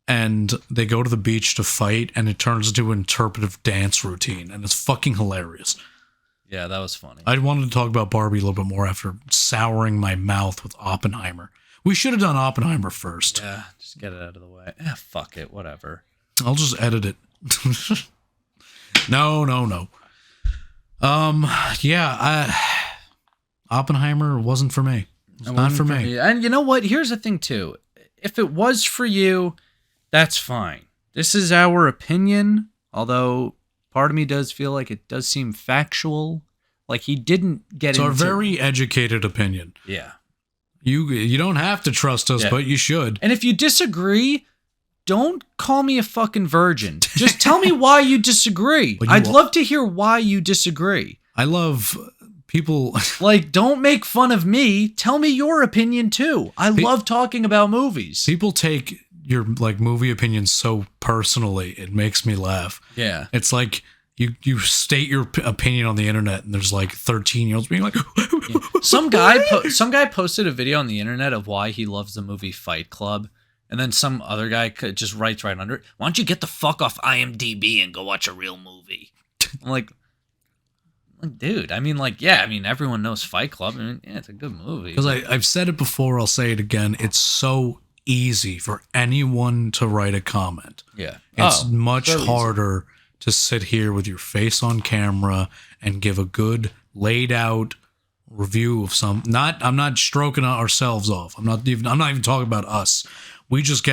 and they go to the beach to fight, and it turns into an interpretive dance routine, and it's fucking hilarious. Yeah, that was funny. I wanted to talk about Barbie a little bit more after souring my mouth with Oppenheimer. We should have done Oppenheimer first. Yeah, just get it out of the way. Fuck it, whatever. I'll just edit it. No. Oppenheimer wasn't for me. It's not for me. And you know what? Here's the thing, too. If it was for you, that's fine. This is our opinion, although part of me does feel like it does seem factual. Like he didn't get into... It's our very educated opinion. Yeah. You don't have to trust us, but you should. And if you disagree, don't call me a fucking virgin. Just tell me why you disagree. I'd love to hear why you disagree. I love people... Like, don't make fun of me. Tell me your opinion, too. I love talking about movies. People take your movie opinions so personally, it makes me laugh. Yeah. It's like you state your opinion on the internet, and there's like 13-year-olds being like, Some guy posted a video on the internet of why he loves the movie Fight Club, and then some other guy just writes right under it, "Why don't you get the fuck off IMDb and go watch a real movie?" I'm like, dude, I mean, like, yeah, I mean, everyone knows Fight Club. I mean, yeah, it's a good movie. Because I've said it before, I'll say it again. It's so easy for anyone to write a comment. Yeah. It's much so easy. harder to sit here with your face on camera and give a good laid out review of some. I'm not stroking ourselves off. I'm not even talking about us. We just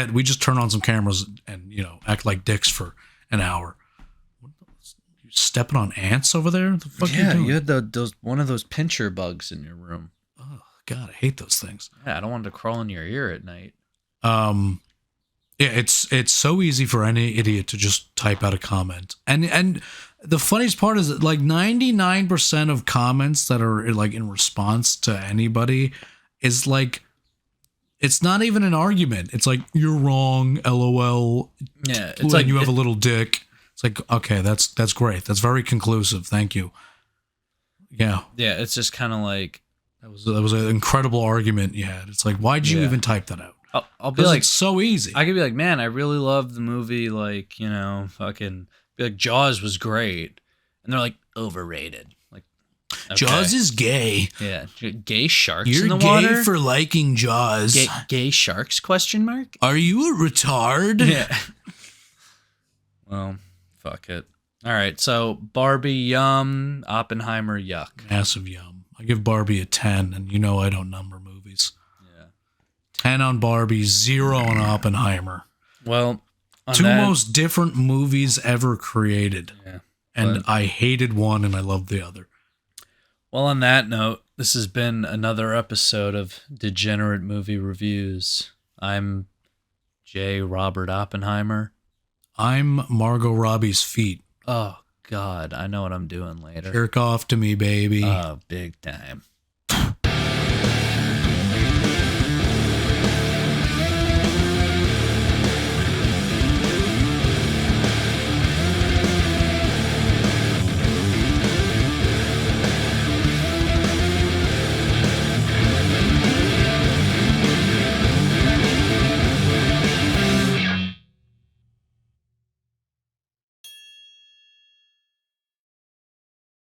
turn on some cameras and, act like dicks for an hour. You stepping on ants over there? What the fuck Yeah, you doing? you had one of those pincher bugs in your room. Oh God, I hate those things. Yeah, I don't want it to crawl in your ear at night. Yeah, it's so easy for any idiot to just type out a comment. And the funniest part is that like 99% of comments that are like in response to anybody is like, it's not even an argument. It's like, you're wrong, LOL. Yeah, it's like you have a little dick. It's like, okay, that's great. That's very conclusive. Thank you. Yeah. Yeah, it's just kind of like, That was an incredible argument you had. It's like, why'd you even type that out? I'll be like, it's so easy. I could be like, man, I really love the movie. Like, fucking be like, Jaws was great, and they're like, overrated. Like, okay. Jaws is gay. Yeah, gay sharks You're in the gay water. for liking Jaws. Gay sharks? Question mark. Are you a retard? Yeah. Well, fuck it. All right, so Barbie, yum. Oppenheimer, yuck. Massive yum. I give Barbie a 10, and I don't number movies. Yeah. 10 on Barbie, 0 on Oppenheimer. Well, Two most different movies ever created. Yeah. And I hated one and I loved the other. Well, on that note, this has been another episode of Degenerate Movie Reviews. I'm J. Robert Oppenheimer. I'm Margot Robbie's feet. Oh, God, I know what I'm doing later. Jerk off to me, baby. Oh, big time.